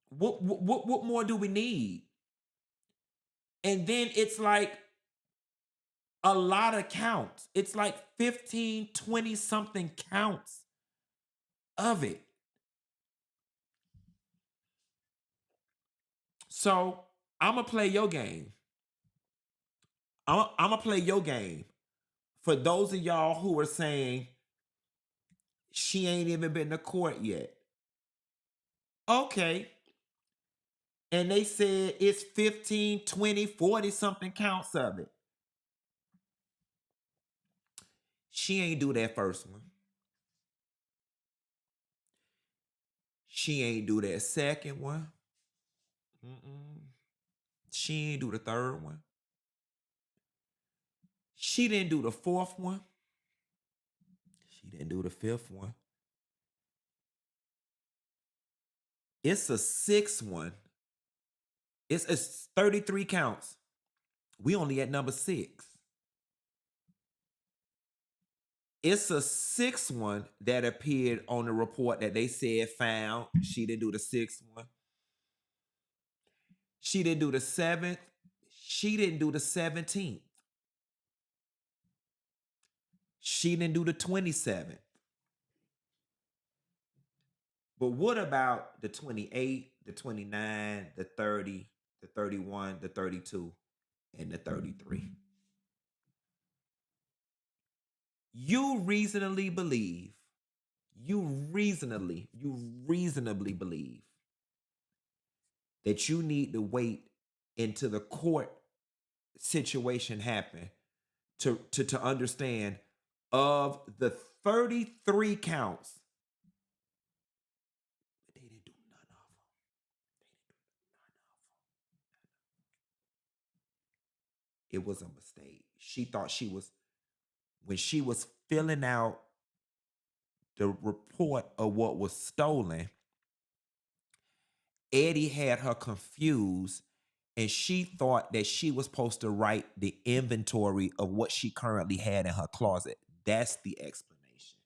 what more do we need? And then it's like a lot of counts. It's like 15, 20 something counts of it. So I'm gonna play your game. I'm gonna play your game. For those of y'all who are saying she ain't even been to court yet. Okay. And they said it's 15, 20, 40 something counts of it. She ain't do that first one. She ain't do that second one. She ain't do the third one. She didn't do the fourth one. She didn't do the fifth one. It's a sixth one. It's 33 counts. We only at number 6. It's a sixth one that appeared on the report that they said found. She didn't do the sixth one. She didn't do the 7th. She didn't do the 17th. She didn't do the 27th. But what about the 28, the 29, the 30, the 31, the 32, and the 33? You reasonably believe that you need to wait until the court situation happen to understand of the 33 counts. They didn't do none of them. It was a mistake. She thought when she was filling out the report of what was stolen, Eddie had her confused, and she thought that she was supposed to write the inventory of what she currently had in her closet. That's the explanation.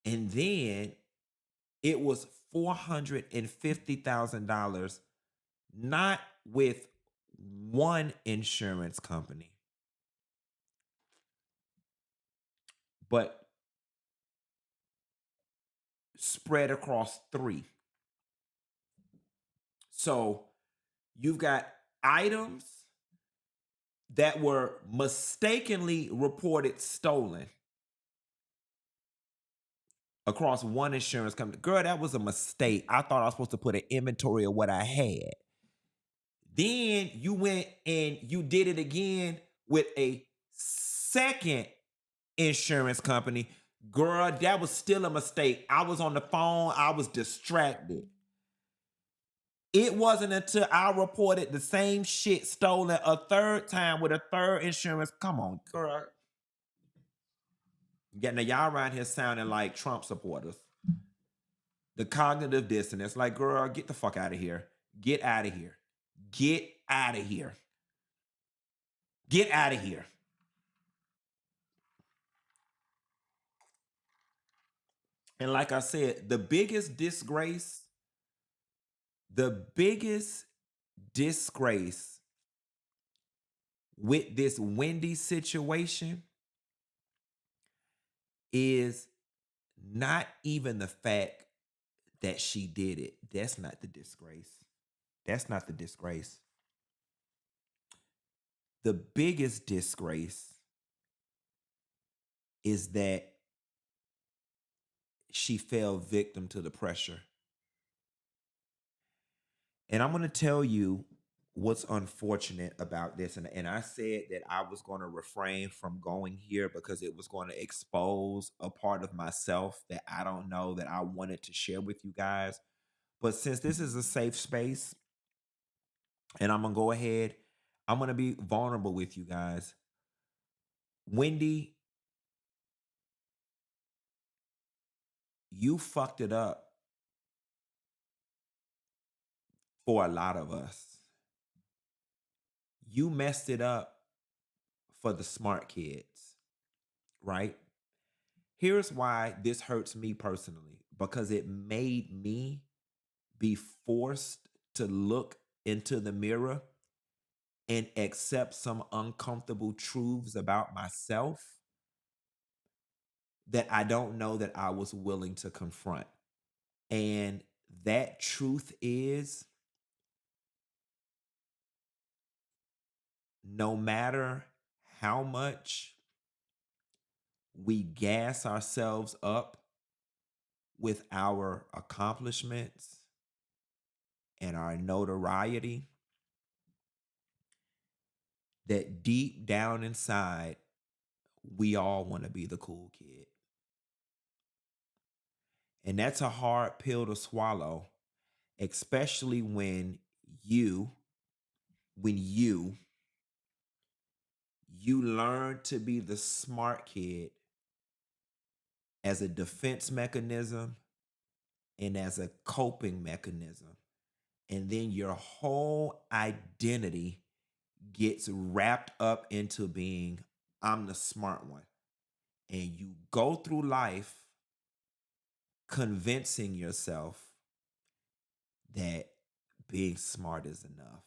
And then it was $450,000, not with one insurance company, but spread across 3. So You've got items that were mistakenly reported stolen across one insurance company. Girl, that was a mistake. I thought I was supposed to put an inventory of what I had. Then you went and you did it again with a second insurance company. Girl, that was still a mistake. I was on the phone. I was distracted. It wasn't until I reported the same shit stolen a third time with a third insurance. Come on, girl. Yeah, now y'all around here sounding like Trump supporters. The cognitive dissonance. Like, girl, get the fuck out of here. Get out of here. Get out of here. Get out of here. And like I said, the biggest disgrace with this Wendy situation is not even the fact that she did it. That's not the disgrace. That's not the disgrace. The biggest disgrace is that she fell victim to the pressure. And I'm going to tell you what's unfortunate about this. And I said that I was going to refrain from going here because it was going to expose a part of myself that I don't know that I wanted to share with you guys. But since this is a safe space, and I'm going to go ahead, I'm going to be vulnerable with you guys. Wendy, you fucked it up for a lot of us. You messed it up for the smart kids, right? Here's why this hurts me personally, because it made me be forced to look into the mirror and accept some uncomfortable truths about myself that I don't know that I was willing to confront. And that truth is, no matter how much we gas ourselves up with our accomplishments and our notoriety, that deep down inside, we all want to be the cool kid. And that's a hard pill to swallow, especially when you learn to be the smart kid as a defense mechanism and as a coping mechanism. And then your whole identity gets wrapped up into being, I'm the smart one. And you go through life convincing yourself that being smart is enough.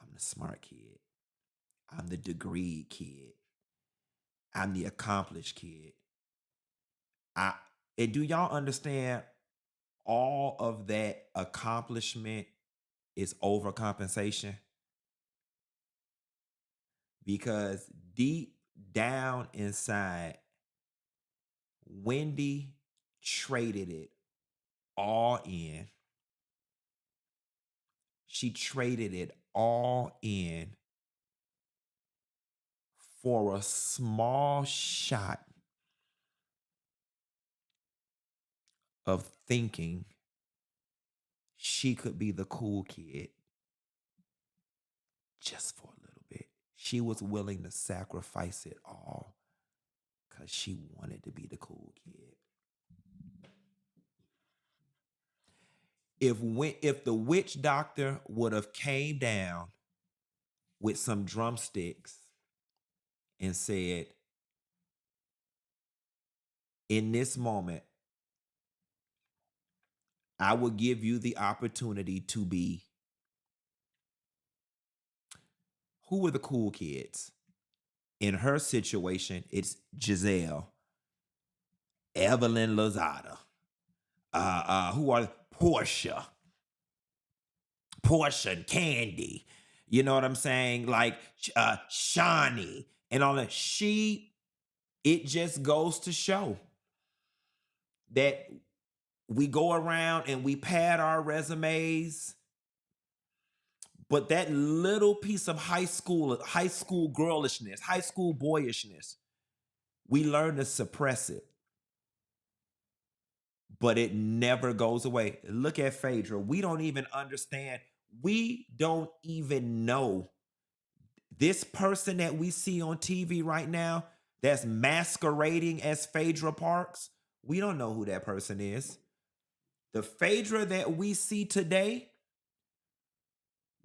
I'm the smart kid. I'm the degree kid. I'm the accomplished kid. And do y'all understand all of that accomplishment is overcompensation? Because deep down inside, Wendy traded it all in. She traded it all in for a small shot of thinking she could be the cool kid just for a little bit. She was willing to sacrifice it all because she wanted to be the cool kid. If the witch doctor would have came down with some drumsticks and said, in this moment, I will give you the opportunity to be, who were the cool kids? In her situation, it's Giselle, Evelyn Lozada, who are Portia, Portia, Candy. You know what I'm saying? Like Shawnee and all that. It just goes to show that we go around and we pad our resumes, but that little piece of high school girlishness, high school boyishness, we learn to suppress it, but it never goes away. Look at Phaedra. We don't even understand. We don't even know this person that we see on TV right now that's masquerading as Phaedra Parks. We don't know who that person is. The Phaedra that we see today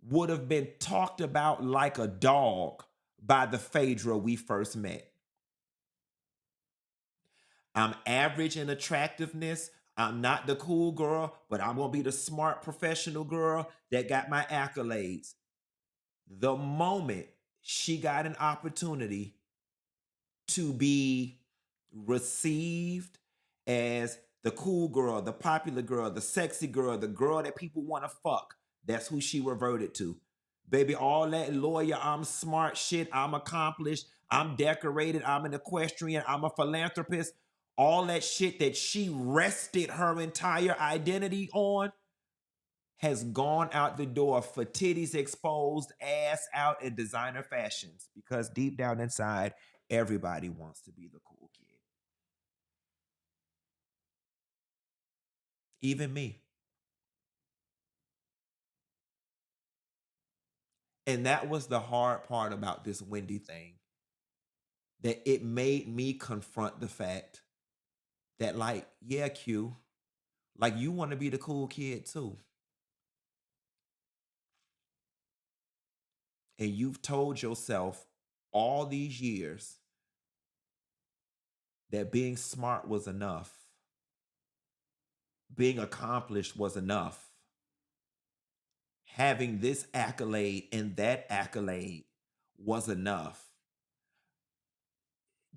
would have been talked about like a dog by the Phaedra we first met. I'm average in attractiveness. I'm not the cool girl, but I'm going to be the smart professional girl that got my accolades. The moment she got an opportunity to be received as the cool girl, the popular girl, the sexy girl, the girl that people want to fuck, that's who she reverted to. Baby, all that lawyer, I'm smart shit, I'm accomplished, I'm decorated, I'm an equestrian, I'm a philanthropist, all that shit that she rested her entire identity on has gone out the door for titties exposed, ass out, and designer fashions, because deep down inside, everybody wants to be the cool kid. Even me. And that was the hard part about this Wendy thing, that it made me confront the fact that, like, yeah, Q, like, you want to be the cool kid too. And you've told yourself all these years that being smart was enough, being accomplished was enough, having this accolade and that accolade was enough.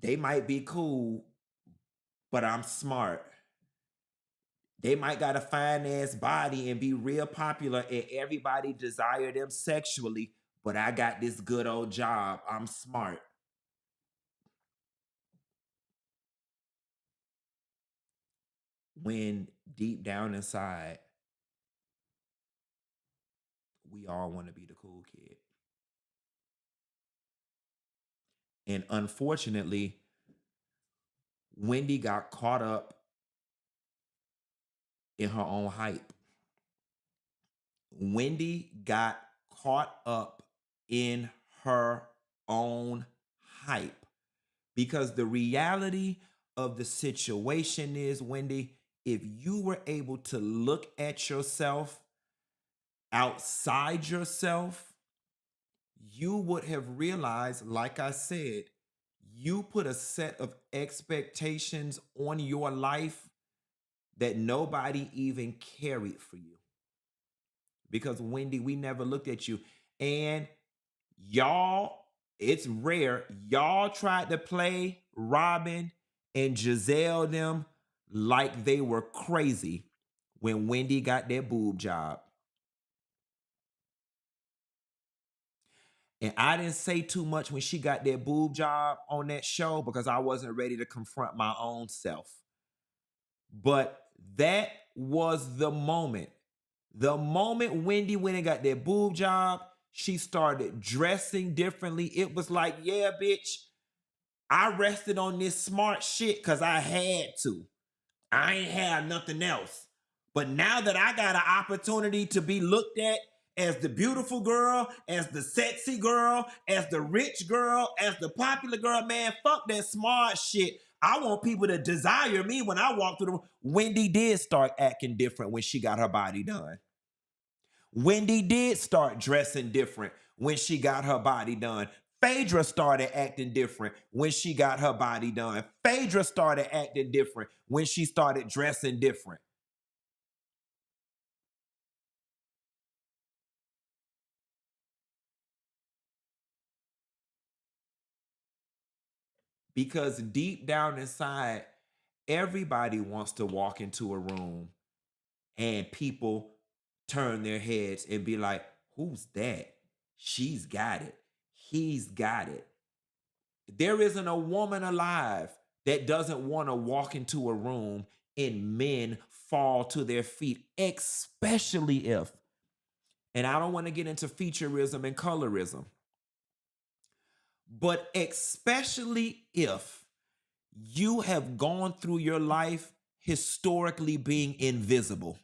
They might be cool, but I'm smart. They might got a fine ass body and be real popular and everybody desire them sexually, but I got this good old job. I'm smart. When deep down inside, we all want to be the cool kid. And unfortunately, Wendy got caught up in her own hype. Wendy got caught up in her own hype, because the reality of the situation is, Wendy, if you were able to look at yourself outside yourself, you would have realized, like I said, you put a set of expectations on your life that nobody even carried for you. Because, Wendy, we never looked at you. And y'all, it's rare, y'all tried to play Robin and Giselle them like they were crazy when Wendy got their boob job. And I didn't say too much when she got that boob job on that show because I wasn't ready to confront my own self. But that was the moment. The moment Wendy went and got that boob job, she started dressing differently. It was like, yeah, bitch, I rested on this smart shit because I had to. I ain't had nothing else. But now that I got an opportunity to be looked at as the beautiful girl, as the sexy girl, as the rich girl, as the popular girl, man, fuck that smart shit. I want people to desire me when I walk through the room. Wendy did start acting different when she got her body done. Wendy did start dressing different when she got her body done. Phaedra started acting different when she got her body done. Phaedra started acting different when she started dressing different. Because deep down inside, everybody wants to walk into a room and people turn their heads and be like, who's that? She's got it. He's got it. There isn't a woman alive that doesn't want to walk into a room and men fall to their feet, especially if, and I don't want to get into featureism and colorism, but especially if you have gone through your life historically being invisible.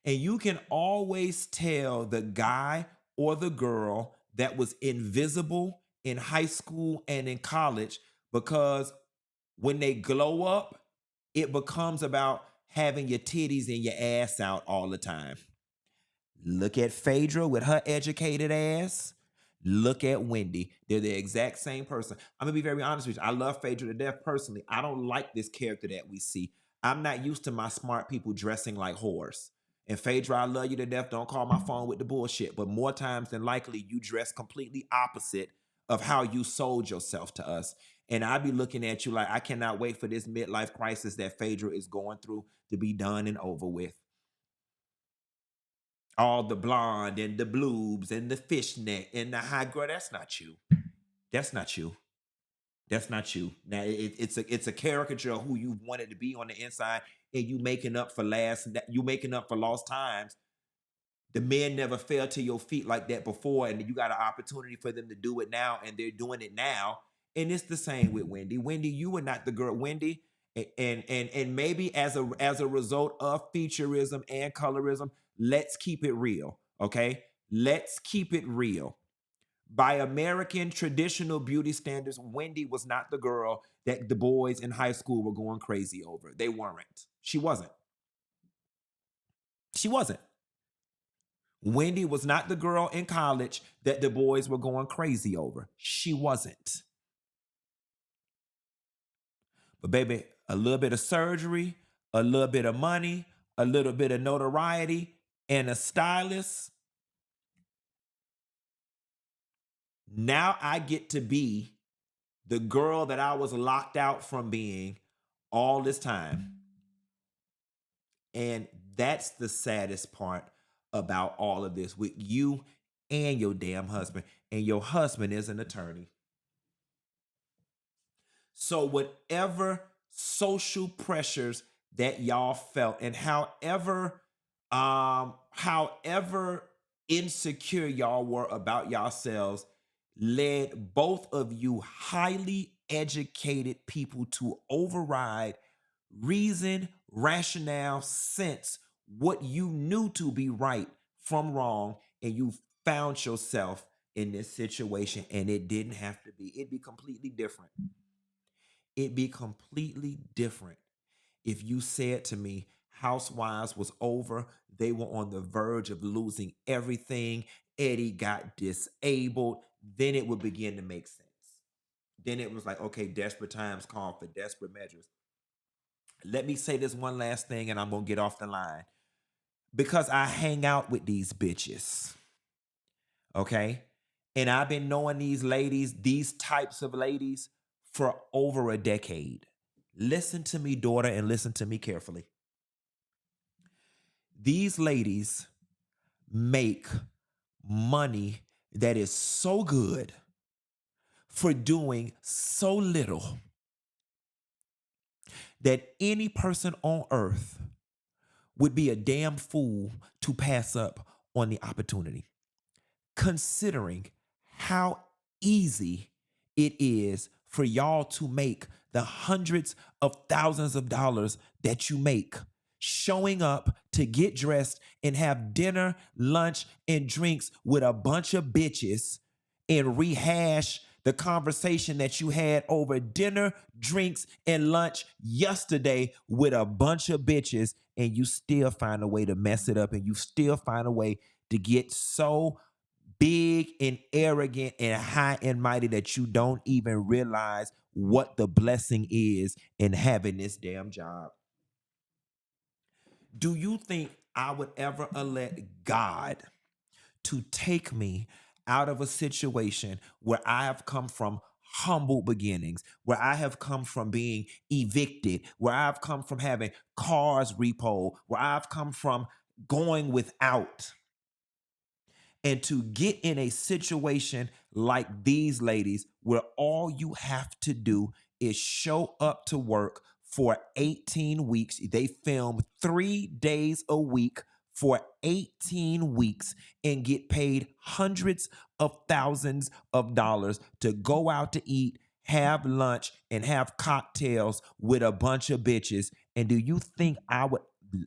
And you can always tell the guy or the girl that was invisible in high school and in college, because when they glow up, it becomes about having your titties and your ass out all the time. Look at Phaedra with her educated ass. Look at Wendy. They're the exact same person. I'm going to be very honest with you. I love Phaedra to death personally. I don't like this character that we see. I'm not used to my smart people dressing like whores. And Phaedra, I love you to death. Don't call my phone with the bullshit. But more times than likely, you dress completely opposite of how you sold yourself to us. And I be looking at you like, I cannot wait for this midlife crisis that Phaedra is going through to be done and over with. All the blonde and the bloobs and the fishnet and the high girl. That's not you. That's not you. That's not you. Now it's a caricature of who you wanted to be on the inside, and you making up for lost times. The men never fell to your feet like that before, and you got an opportunity for them to do it now, and they're doing it now. And it's the same with Wendy. Wendy, you were not the girl. Wendy, and maybe as a result of featureism and colorism, let's keep it real, okay? Let's keep it real. By American traditional beauty standards, Wendy was not the girl that the boys in high school were going crazy over. They weren't. She wasn't. She wasn't. Wendy was not the girl in college that the boys were going crazy over. She wasn't. But baby, a little bit of surgery, a little bit of money, a little bit of notoriety, and a stylist. Now I get to be the girl that I was locked out from being all this time. And that's the saddest part about all of this with you and your damn husband. And your husband is an attorney. So whatever social pressures that y'all felt, and however insecure y'all were about yourselves, led both of you highly educated people to override reason, rationale, sense, what you knew to be right from wrong, and you found yourself in this situation, and it didn't have to be. It'd be completely different. It'd be completely different if you said to me, Housewives was over, they were on the verge of losing everything, Eddie got disabled, then it would begin to make sense. Then it was like, okay, desperate times call for desperate measures. Let me say this one last thing and I'm going to get off the line. Because I hang out with these bitches, okay? And I've been knowing these ladies, these types of ladies, for over a decade. Listen to me, daughter, and listen to me carefully. These ladies make money that is so good for doing so little that any person on earth would be a damn fool to pass up on the opportunity, considering how easy it is for y'all to make the hundreds of thousands of dollars that you make, showing up to get dressed and have dinner, lunch, and drinks with a bunch of bitches and rehash the conversation that you had over dinner, drinks, and lunch yesterday with a bunch of bitches, and you still find a way to mess it up, and you still find a way to get so big and arrogant and high and mighty that you don't even realize what the blessing is in having this damn job. Do you think I would ever let God to take me out of a situation where I have come from humble beginnings, where I have come from being evicted, where I've come from having cars repoed, where I've come from going without, and to get in a situation like these ladies where all you have to do is show up to work for 18 weeks. They film 3 days a week for 18 weeks and get paid hundreds of thousands of dollars to go out to eat, have lunch, and have cocktails with a bunch of bitches. And do you think I would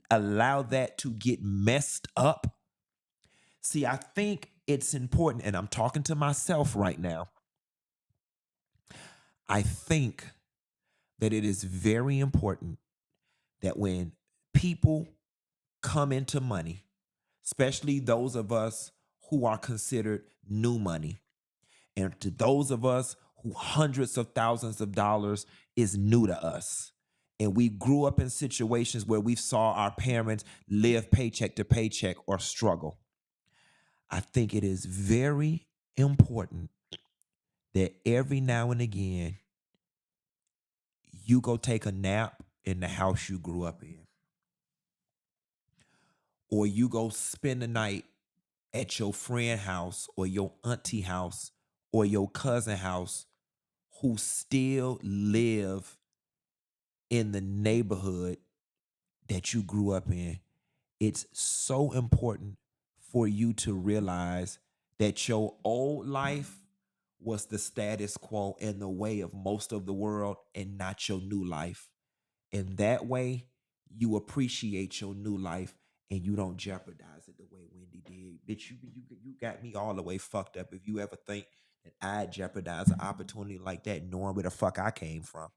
allow that to get messed up? See, I think it's important, and I'm talking to myself right now. I think that it is very important that when people come into money, especially those of us who are considered new money, and to those of us who hundreds of thousands of dollars is new to us, and we grew up in situations where we saw our parents live paycheck to paycheck or struggle, I think it is very important that every now and again you go take a nap in the house you grew up in, or you go spend the night at your friend house or your auntie house or your cousin house who still live in the neighborhood that you grew up in. It's so important for you to realize that your old life was the status quo and the way of most of the world and not your new life. And that way, you appreciate your new life and you don't jeopardize it the way Wendy did. Bitch, you got me all the way fucked up if you ever think that I'd jeopardize an opportunity like that knowing where the fuck I came from.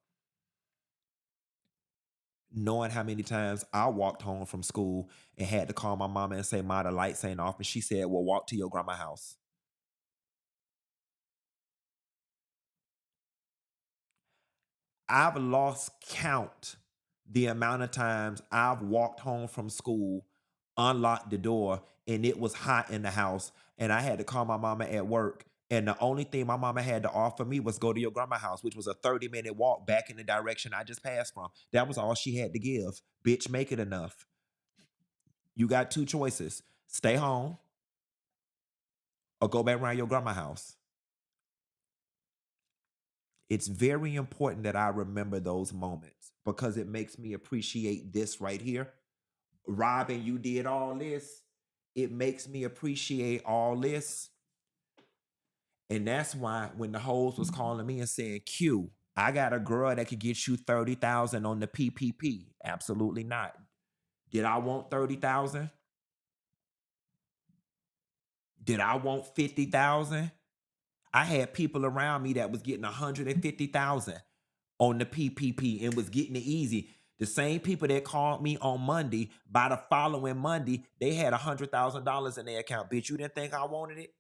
Knowing how many times I walked home from school and had to call my mama and say, "Ma, the lights ain't off." And she said, "Well, walk to your grandma's house." I've lost count the amount of times I've walked home from school, unlocked the door, and it was hot in the house, and I had to call my mama at work. And the only thing my mama had to offer me was go to your grandma's house, which was a 30-minute walk back in the direction I just passed from. That was all she had to give. Bitch, make it enough. You got two choices: stay home or go back around your grandma's house. It's very important that I remember those moments because it makes me appreciate this right here. Robin, you did all this. It makes me appreciate all this. And that's why when the hoes was calling me and saying, "Q, I got a girl that could get you 30,000 on the PPP." Absolutely not. Did I want 30,000? Did I want 50,000? I had people around me that was getting 150,000 on the PPP and was getting it easy. The same people that called me on Monday, by the following Monday, they had $100,000 in their account. Bitch, you didn't think I wanted it?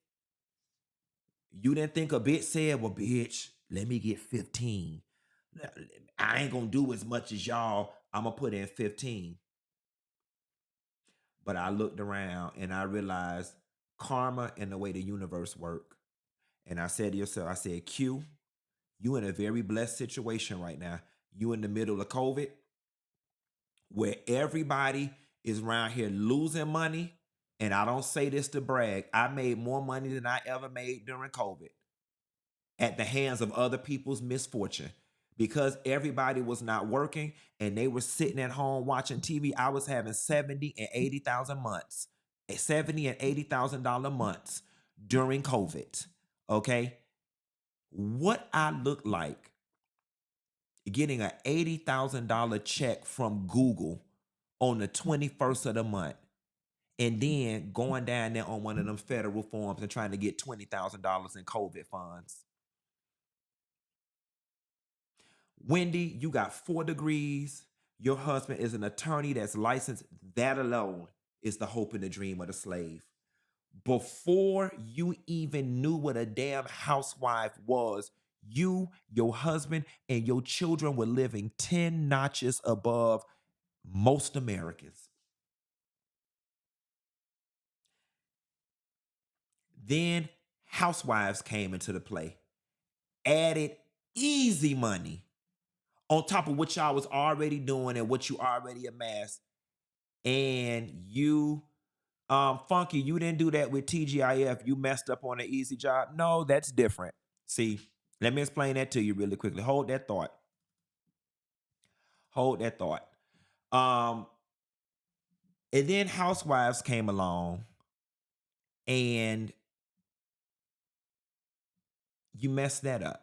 You didn't think a bitch said, "Well, bitch, let me get 15. I ain't gonna do as much as y'all. I'm gonna put in 15." But I looked around and I realized karma and the way the universe work. And I said to yourself, I said, "Q, you in a very blessed situation right now. You in the middle of COVID, where everybody is around here losing money." And I don't say this to brag. I made more money than I ever made during COVID at the hands of other people's misfortune. Because everybody was not working and they were sitting at home watching TV, I was having 70 and 80,000 months, $70 and $80,000 months during COVID. Okay. What I look like getting an $80,000 check from Google on the 21st of the month, and then going down there on one of them federal forms and trying to get $20,000 in COVID funds. Wendy, you got 4 degrees. Your husband is an attorney that's licensed. That alone is the hope and the dream of the slave. Before you even knew what a damn housewife was, you, your husband, and your children were living 10 notches above most Americans. Then housewives came into the play, added easy money on top of what y'all was already doing and what you already amassed. and you, Funky, you didn't do that with TGIF. You messed up on an easy job. No, that's different. See, let me explain that to you really quickly. Hold that thought. Hold that thought. And then Housewives came along and you messed that up.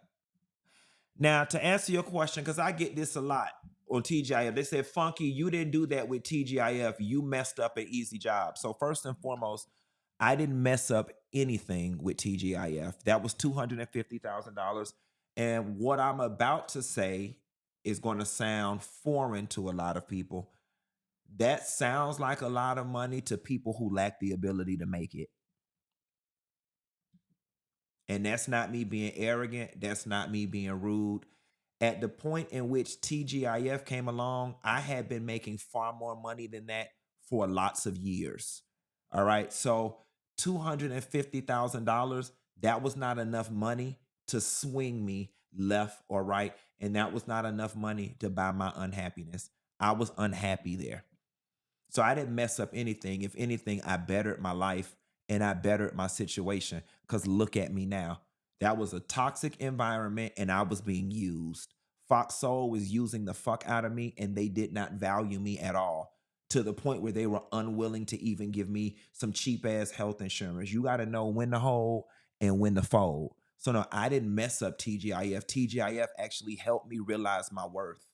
Now, to answer your question, because I get this a lot on TGIF, they said, Funky, you didn't do that with TGIF. You messed up an easy job. So first and foremost, I didn't mess up anything with TGIF. That was $250,000. And what I'm about to say is going to sound foreign to a lot of people. That sounds like a lot of money to people who lack the ability to make it. And that's not me being arrogant. That's not me being rude. At the point in which TGIF came along, I had been making far more money than that for lots of years. All right. So $250,000, that was not enough money to swing me left or right. And that was not enough money to buy my unhappiness. I was unhappy there. So I didn't mess up anything. If anything, I bettered my life and I bettered my situation, because look at me now. That was a toxic environment and I was being used. Fox Soul was using the fuck out of me and they did not value me at all, to the point where they were unwilling to even give me some cheap ass health insurance. You got to know when to hold and when to fold. So no, I didn't mess up TGIF. TGIF actually helped me realize my worth.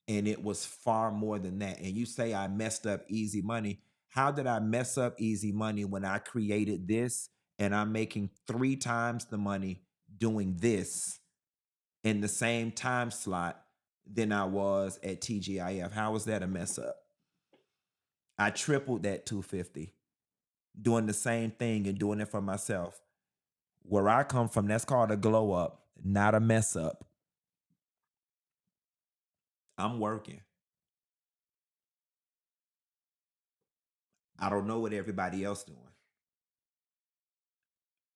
And it was far more than that. And you say I messed up easy money. How did I mess up easy money when I created this and I'm making 3 times the money doing this in the same time slot than I was at TGIF? How was that a mess up? I tripled that 250 doing the same thing and doing it for myself. Where I come from, that's called a glow up, not a mess up. I'm working. I don't know what everybody else doing.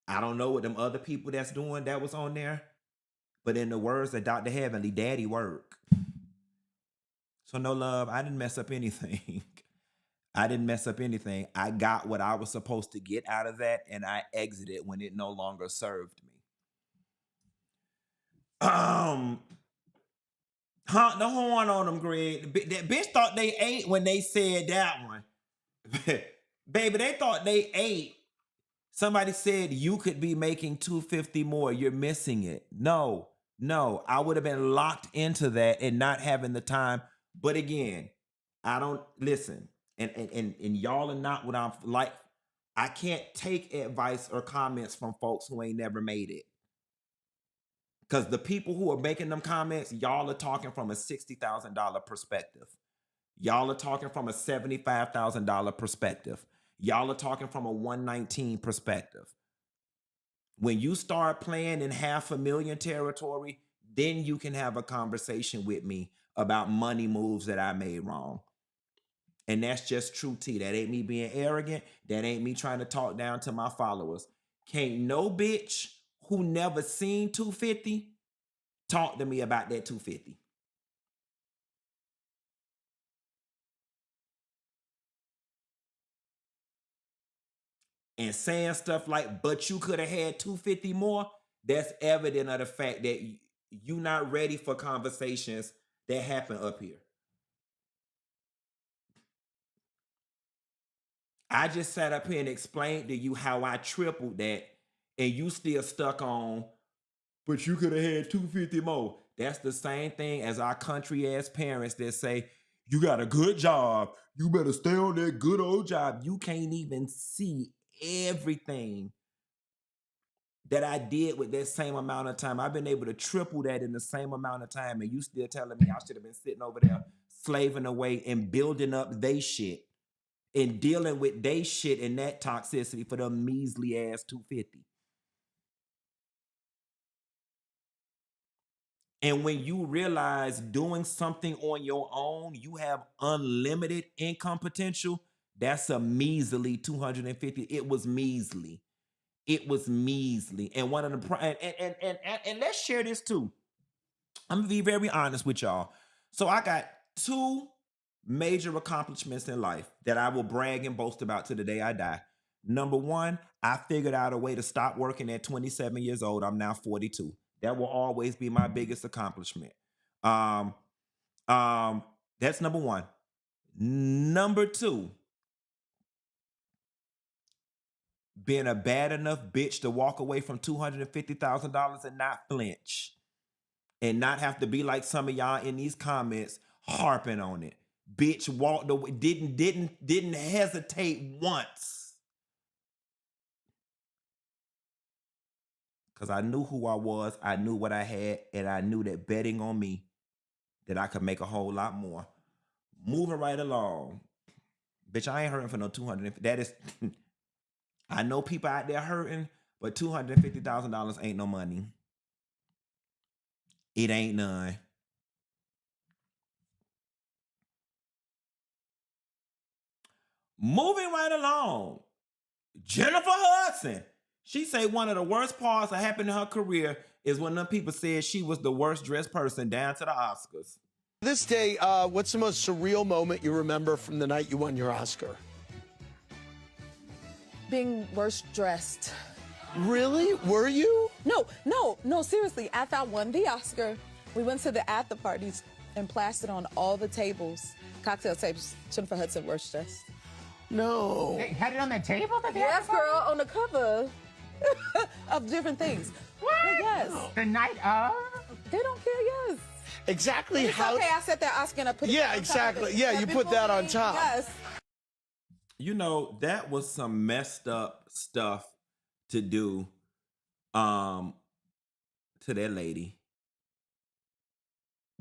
I don't know what them other people that's doing that was on there. But in the words of Dr. Heavenly, daddy work. So no, love, I didn't mess up anything. I didn't mess up anything. I got what I was supposed to get out of that, and I exited when it no longer served me. Honk the horn on them, Greg. That bitch thought they ate when they said that one. Baby, they thought they ate. Somebody said you could be making $250 more. You're missing it. No, I would have been locked into that and not having the time. But again, I don't listen. And y'all are not what I'm like. I can't take advice or comments from folks who ain't never made it. Because the people who are making them comments, y'all are talking from a $60,000 perspective. Y'all are talking from a $75,000 perspective. Y'all are talking from a 119 perspective. When you start playing in $500,000 territory, then you can have a conversation with me about money moves that I made wrong. And that's just true tea. That ain't me being arrogant. That ain't me trying to talk down to my followers. Can't no bitch who never seen 250 talk to me about that 250. And saying stuff like, but you could have had 250 more, that's evident of the fact that you're not ready for conversations that happen up here. I just sat up here and explained to you how I tripled that, and you still stuck on, but you could have had 250 more. That's the same thing as our country ass parents that say, you got a good job, you better stay on that good old job. You can't even see everything that I did with that same amount of time. I've been able to triple that in the same amount of time, and you still telling me I should have been sitting over there slaving away and building up they shit and dealing with they shit and that toxicity for them measly ass 250. And when you realize doing something on your own, you have unlimited income potential, that's a measly 250. It was measly. It was measly. And one of the and let's share this too. I'm gonna be very honest with y'all. So I got 2 major accomplishments in life that I will brag and boast about to the day I die. Number one, I figured out a way to stop working at 27 years old. I'm now 42. That will always be my biggest accomplishment. That's number one. Number two, being a bad enough bitch to walk away from $250,000 and not flinch and not have to be like some of y'all in these comments harping on it. Bitch walked away, didn't hesitate once. Because I knew who I was, I knew what I had, and I knew that betting on me that I could make a whole lot more. Moving right along. Bitch, I ain't hurting for no 250. That is, I know people out there hurting, but $250,000 ain't no money. It ain't none. Moving right along. Jennifer Hudson. She say one of the worst parts that happened in her career is when them people said she was the worst dressed person down to the Oscars. This day, what's the most surreal moment you remember from the night you won your Oscar? Being worst dressed. Really? Were you? No, seriously. After I won the Oscar, we went to the after parties and plastered on all the tables, cocktail tables, Jennifer Hudson worst dressed. No. They had it on the table? Yes, girl, on the cover of different things. What? Yes. The night of? They don't care, yes. Exactly It's how... okay, I set that Oscar and I put it Yeah, on exactly. top of it. Yeah, you put that on top. Yes. You know, that was some messed up stuff to do to that lady.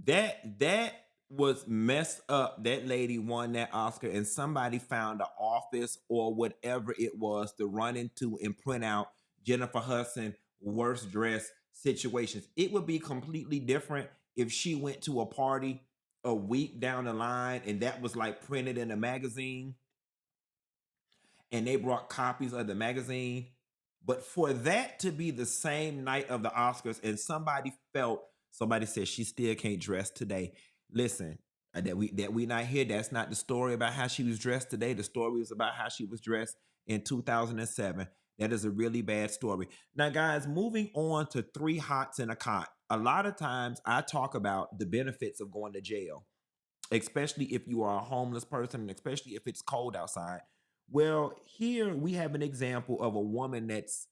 That was messed up. That lady won that Oscar and somebody found an office or whatever it was to run into and print out Jennifer Hudson worst dress situations. It would be completely different if she went to a party a week down the line and that was like printed in a magazine and they brought copies of the magazine. But for that to be the same night of the Oscars and somebody said she still can't dress today. Listen, that we not here. That's not the story about how she was dressed today. The story is about how she was dressed in 2007. That is a really bad story. Now, guys, moving on to 3 hots in a cot. A lot of times I talk about the benefits of going to jail, especially if you are a homeless person and especially if it's cold outside. Well, here we have an example of a woman that's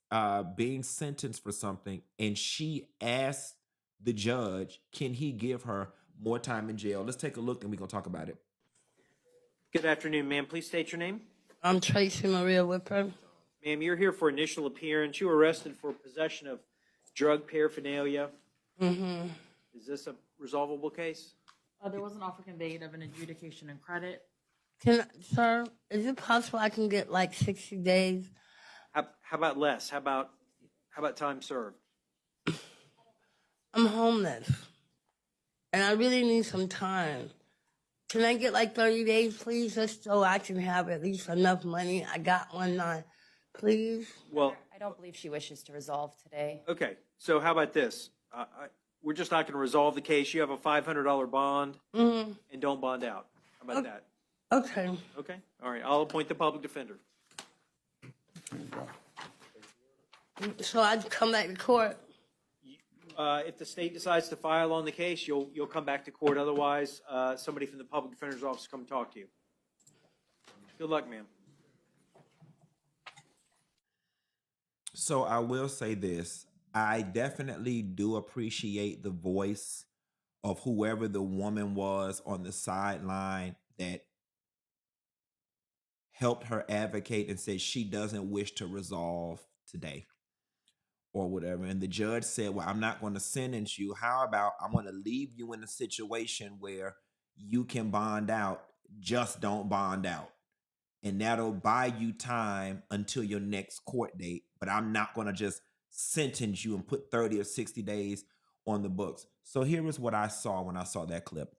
being sentenced for something, and she asked the judge, can he give her more time in jail? Let's take a look and we're going to talk about it. Good afternoon, ma'am. Please state your name. I'm Tracy Maria Whipper. Ma'am, you're here for initial appearance. You were arrested for possession of drug paraphernalia. Mm-hmm. Is this a resolvable case? There was an offer conveyed of an adjudication and credit. Sir, is it possible I can get like 60 days? How about less? How about time served? I'm homeless, and I really need some time. Can I get like 30 days, please, just so I can have at least enough money? I got one line, please. Well, I don't believe she wishes to resolve today. okay. So how about this? We're just not going to resolve the case. You have a $500 bond, and don't bond out. How about that? Okay. Okay. All right. I'll appoint the public defender. So I come back to court. If the state decides to file on the case, you'll come back to court. Otherwise, somebody from the public defender's office will come talk to you. Good luck, ma'am. So I will say this. I definitely do appreciate the voice of whoever the woman was on the sideline that helped her advocate and said she doesn't wish to resolve today or whatever. And the judge said, well, I'm not going to sentence you. How about I'm going to leave you in a situation where you can bond out, just don't bond out. And that'll buy you time until your next court date. But I'm not going to just sentence you and put 30 or 60 days on the books. So here is what I saw when I saw that clip.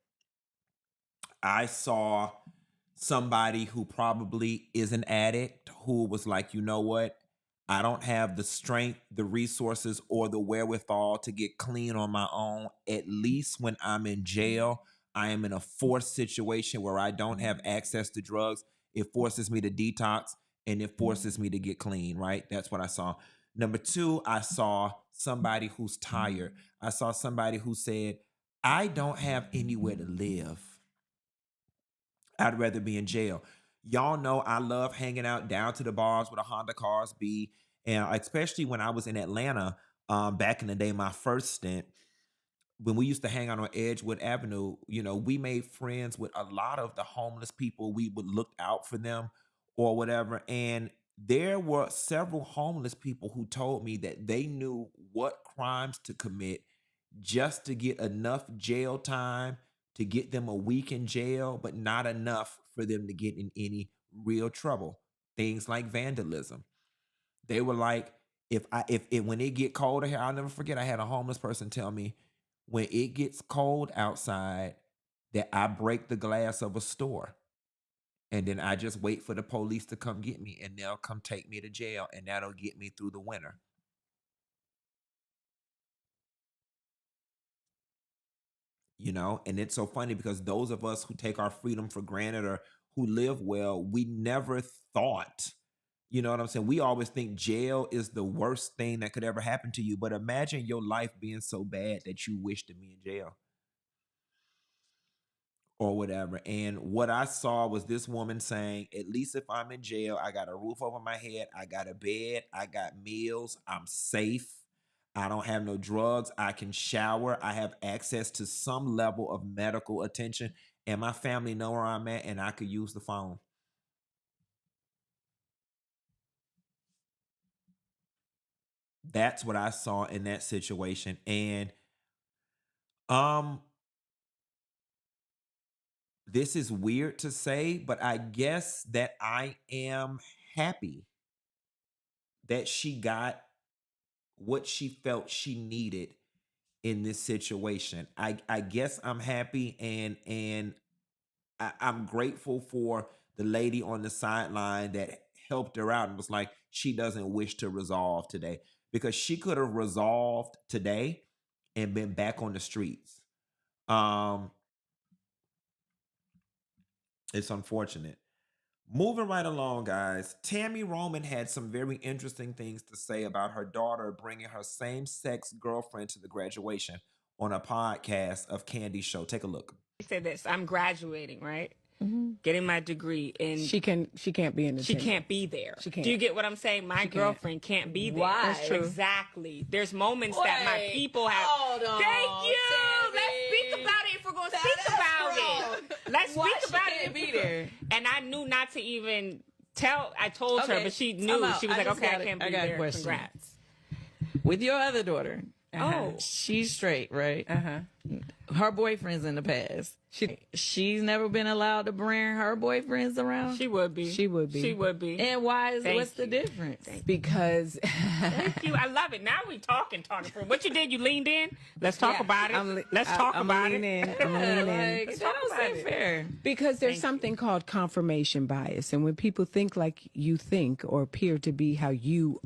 I saw somebody who probably is an addict who was like, you know what? I don't have the strength, the resources, or the wherewithal to get clean on my own. At least when I'm in jail, I am in a forced situation where I don't have access to drugs. It forces me to detox and it forces me to get clean, right? That's what I saw. Number two, I saw somebody who's tired. I saw somebody who said, I don't have anywhere to live. I'd rather be in jail. Y'all know I love hanging out down to the bars where the Honda cars be. And especially when I was in Atlanta back in the day, my first stint, when we used to hang out on Edgewood Avenue, you know, we made friends with a lot of the homeless people. We would look out for them or whatever. And there were several homeless people who told me that they knew what crimes to commit just to get enough jail time to get them a week in jail, but not enough for them to get in any real trouble. Things like vandalism. They were like, if when it get colder here, I'll never forget. I had a homeless person tell me, when it gets cold outside, that I break the glass of a store, and then I just wait for the police to come get me, and they'll come take me to jail, and that'll get me through the winter. You know, and it's so funny because those of us who take our freedom for granted or who live well, we never thought, you know what I'm saying? We always think jail is the worst thing that could ever happen to you. But imagine your life being so bad that you wish to be in jail or whatever. And what I saw was this woman saying, at least if I'm in jail, I got a roof over my head, I got a bed, I got meals, I'm safe. I don't have no drugs. I can shower. I have access to some level of medical attention, and my family know where I'm at, and I could use the phone. That's what I saw in that situation. And this is weird to say, but I guess that I am happy that she got what she felt she needed in this situation. I guess I'm happy, and I'm grateful for the lady on the sideline that helped her out and was like, she doesn't wish to resolve today, because she could have resolved today and been back on the streets. It's unfortunate. Moving right along, guys. Tami Roman had some very interesting things to say about her daughter bringing her same-sex girlfriend to the graduation on a podcast of Candy's show. Take a look. Say this: I'm graduating, right? Getting my degree, and she can't be in the. She can't be there. She can't. Do you get what I'm saying? My girlfriend can't be there. Why? That's true. Exactly. There's moments that my people have. Hold on, Thank you. Tami. Let's speak about it if we're going to speak about it. Let's Why speak about she it. can't be there? And I knew not to even tell. I told her, but she knew. She was like, "Okay, I can't be there." Congrats. With your other daughter. Oh, she's straight, right? Her boyfriend's in the past. She's never been allowed to bring her boyfriends around. She would be. She would be. She would be. And why is Thank what's the you. difference? Because thank you. I love it. Now we talking for what you did. You leaned in. Let's talk about it. Let's talk about it. I'm leaning in. Let's talk about it. Fair. Because there's something called confirmation bias, and when people think like you think or appear to be how you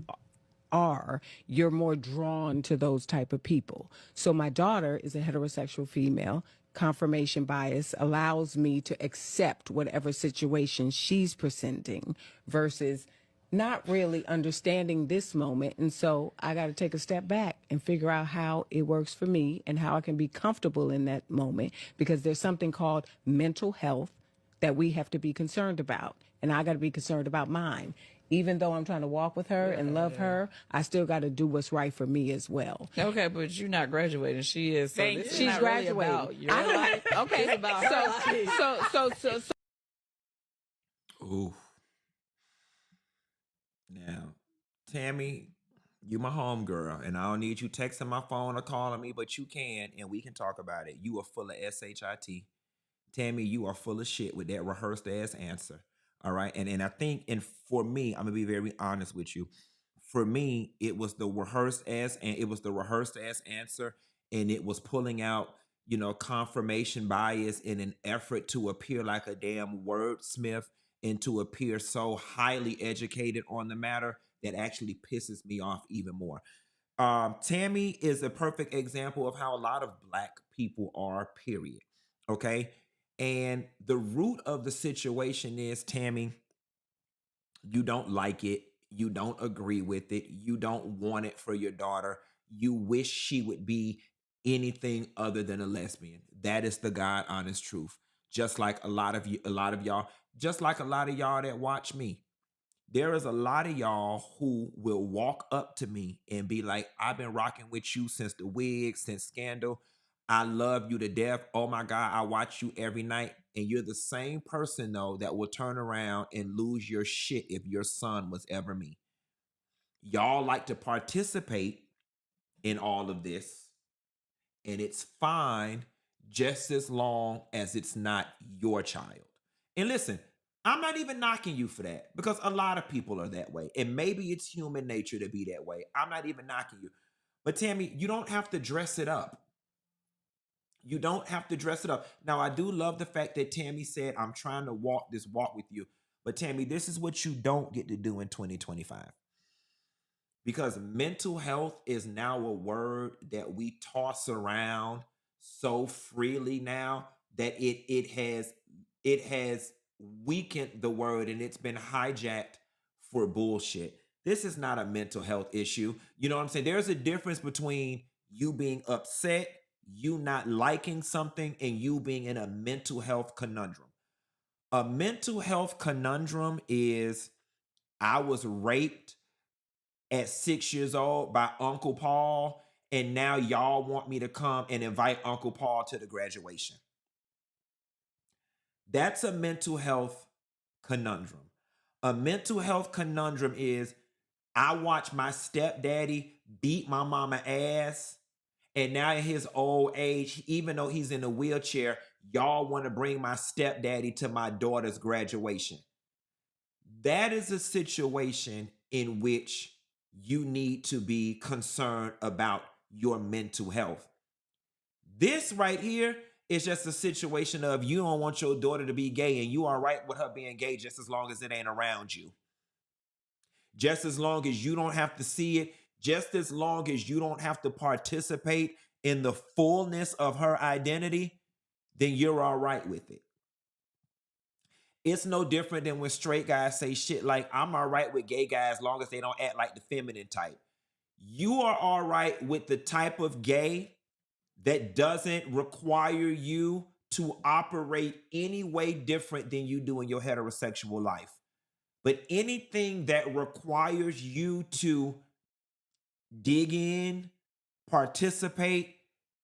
are, you're more drawn to those type of people. So my daughter is a heterosexual female. Confirmation bias allows me to accept whatever situation she's presenting versus not really understanding this moment. And so I got to take a step back and figure out how it works for me and how I can be comfortable in that moment, because there's something called mental health that we have to be concerned about. And I got to be concerned about mine. Even though I'm trying to walk with her and love her, I still got to do what's right for me as well. Okay, but you're not graduating. She is. So this is She's not graduating. Really about your life. Okay, it's about her life. So. Ooh. Now, Tami, you my homegirl, and I don't need you texting my phone or calling me, but you can, and we can talk about it. You are full of shit. Tami, you are full of shit with that rehearsed ass answer. All right. And I think, and for me, I'm gonna be very honest with you. For me, it was the rehearsed ass, and it was the rehearsed ass answer, and it was pulling out, confirmation bias in an effort to appear like a damn wordsmith and to appear so highly educated on the matter that actually pisses me off even more. Tami is a perfect example of how a lot of Black people are, period. Okay. And the root of the situation is, Tami, you don't like it. You don't agree with it. You don't want it for your daughter. You wish she would be anything other than a lesbian. That is the God honest truth. Just like a lot of y'all, just like a lot of y'all that watch me. There is a lot of y'all who will walk up to me and be like, I've been rocking with you since the wig, since Scandal. I love you to death. Oh my God, I watch you every night. And you're the same person, though, that will turn around and lose your shit if your son was ever me. Y'all like to participate in all of this, and it's fine just as long as it's not your child. And listen, I'm not even knocking you for that, because a lot of people are that way. And maybe it's human nature to be that way. I'm not even knocking you. But Tami, you don't have to dress it up. You don't have to dress it up. Now, I do love the fact that Tami said, I'm trying to walk this walk with you. But Tami, this is what you don't get to do in 2025. Because mental health is now a word that we toss around so freely now that it has weakened the word, and it's been hijacked for bullshit. This is not a mental health issue. You know what I'm saying? There's a difference between you being upset, you not liking something, and you being in a mental health conundrum. A mental health conundrum is, I was raped at 6 years old by Uncle Paul, and now y'all want me to come and invite Uncle Paul to the graduation. That's a mental health conundrum. A mental health conundrum is, I watch my stepdaddy beat my mama ass, and now in his old age, even though he's in a wheelchair, y'all want to bring my stepdaddy to my daughter's graduation. That is a situation in which you need to be concerned about your mental health. This right here is just a situation of, you don't want your daughter to be gay, and you are right with her being gay just as long as it ain't around you. Just as long as you don't have to see it, just as long as you don't have to participate in the fullness of her identity, then you're all right with it. It's no different than when straight guys say shit like, I'm all right with gay guys as long as they don't act like the feminine type. You are all right with the type of gay that doesn't require you to operate any way different than you do in your heterosexual life. But anything that requires you to dig in, participate,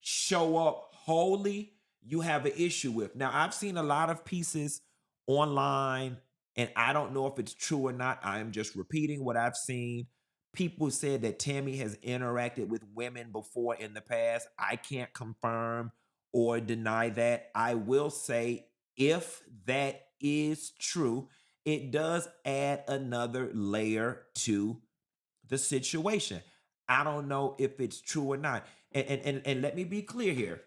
show up wholly, you have an issue with. Now, I've seen a lot of pieces online, and I don't know if it's true or not. I am just repeating what I've seen. People said that Tami has interacted with women before in the past. I can't confirm or deny that. I will say, if that is true, it does add another layer to the situation. I don't know if it's true or not. And let me be clear here.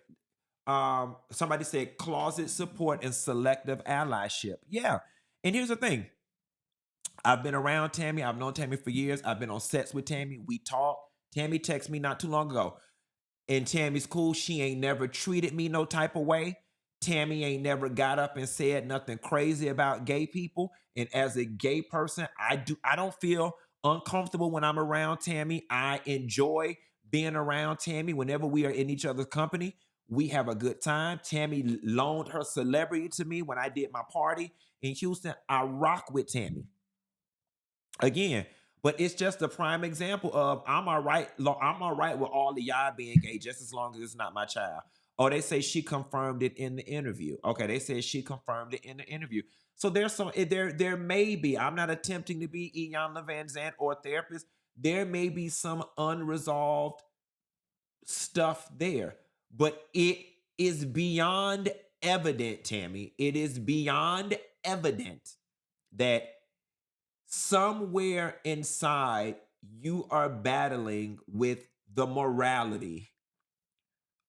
Somebody said closet support and selective allyship. Yeah. And here's the thing. I've been around Tami. I've known Tami for years. I've been on sets with Tami. We talk. Tami texted me not too long ago. And Tami's cool. She ain't never treated me no type of way. Tami ain't never got up and said nothing crazy about gay people. And as a gay person, I don't feel uncomfortable when I'm around Tami. I enjoy being around Tami whenever we are in each other's company. We have a good time. Tami loaned her celebrity to me when I did my party in Houston. I rock with Tami. Again, but it's just a prime example of, I'm all right with all of y'all being gay just as long as it's not my child. Oh, they say she confirmed it in the interview. Okay, they said she confirmed it in the interview. So there's some, there may be, I'm not attempting to be Iyanla Vanzant or a therapist. There may be some unresolved stuff there, but it is beyond evident, Tami. It is beyond evident that somewhere inside you are battling with the morality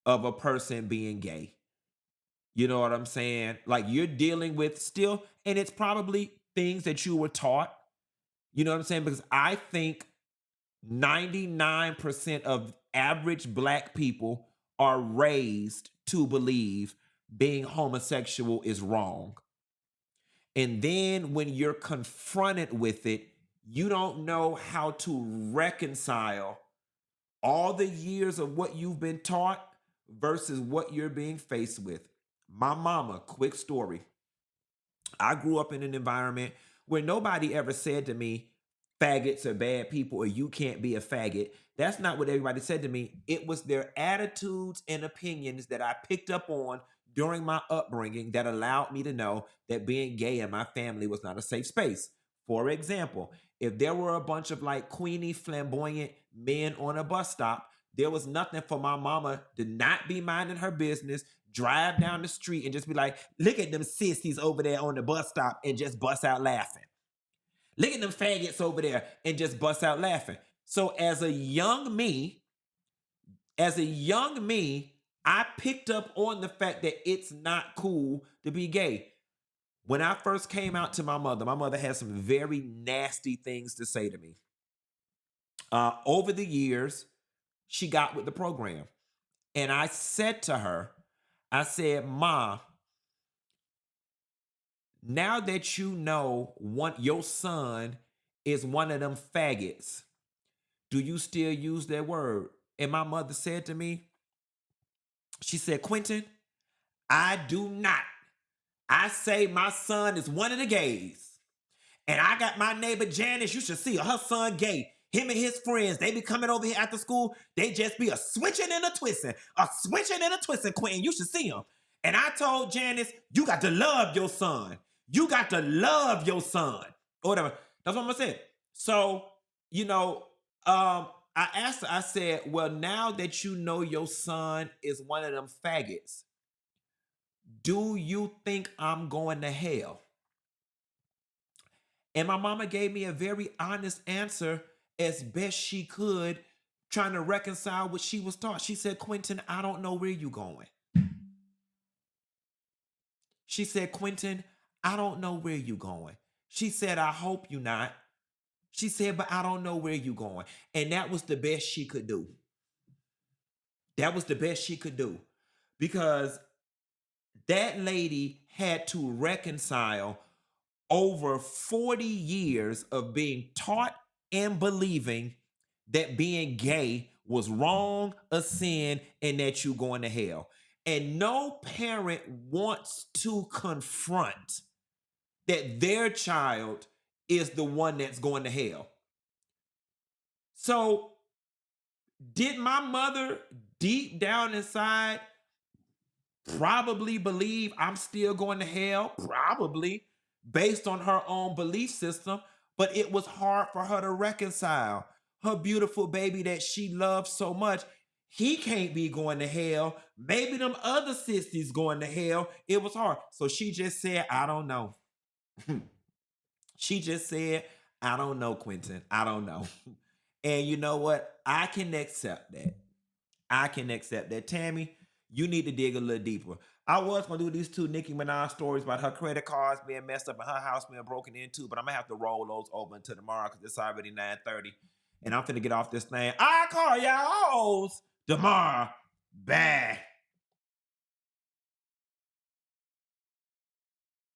of a person being gay. You know what I'm saying? Like, you're dealing with still, and it's probably things that you were taught. You know what I'm saying? Because I think 99% of average Black people are raised to believe being homosexual is wrong. And then when you're confronted with it, you don't know how to reconcile all the years of what you've been taught versus what you're being faced with. My mama, quick story. I grew up in an environment where nobody ever said to me, faggots are bad people or you can't be a faggot. That's not what everybody said to me. It was their attitudes and opinions that I picked up on during my upbringing that allowed me to know that being gay in my family was not a safe space. For example, if there were a bunch of like queenie, flamboyant men on a bus stop, there was nothing for my mama to not be minding her business, drive down the street and just be like, look at them sissies over there on the bus stop and just bust out laughing. Look at them faggots over there and just bust out laughing. So as a young me, I picked up on the fact that it's not cool to be gay. When I first came out to my mother had some very nasty things to say to me. Over the years, she got with the program. And I said to her, I said, Ma, now that you know your son is one of them faggots, do you still use that word? And my mother said to me, she said, Quentin, I do not. I say my son is one of the gays. And I got my neighbor Janice, you should see her son gay. Him and his friends, they be coming over here after school. They just be a switching and a twisting. Quentin. You should see them. And I told Janice, you got to love your son. You got to love your son. Or whatever. That's what I'm going to say. So, I asked her, I said, well, now that you know your son is one of them faggots, do you think I'm going to hell? And my mama gave me a very honest answer as best she could, trying to reconcile what she was taught. She said, Quentin, I don't know where you going. She said, Quentin, I don't know where you going. She said, I hope you not. She said, but I don't know where you going. And that was the best she could do. That was the best she could do. Because that lady had to reconcile over 40 years of being taught and believing that being gay was wrong, a sin, and that you going to hell. And no parent wants to confront that their child is the one that's going to hell. So, did my mother deep down inside probably believe I'm still going to hell? Probably, based on her own belief system, but it was hard for her to reconcile. Her beautiful baby that she loves so much, he can't be going to hell. Maybe them other sissies going to hell. It was hard. So she just said, I don't know. She just said, I don't know, Quentin. I don't know. And you know what? I can accept that. Tami, you need to dig a little deeper. I was going to do these two Nikki Minaj stories about her credit cards being messed up and her house being broken into, but I'm going to have to roll those over until tomorrow because it's already 9:30. And I'm finna get off this thing. I'll call y'all tomorrow. Bye.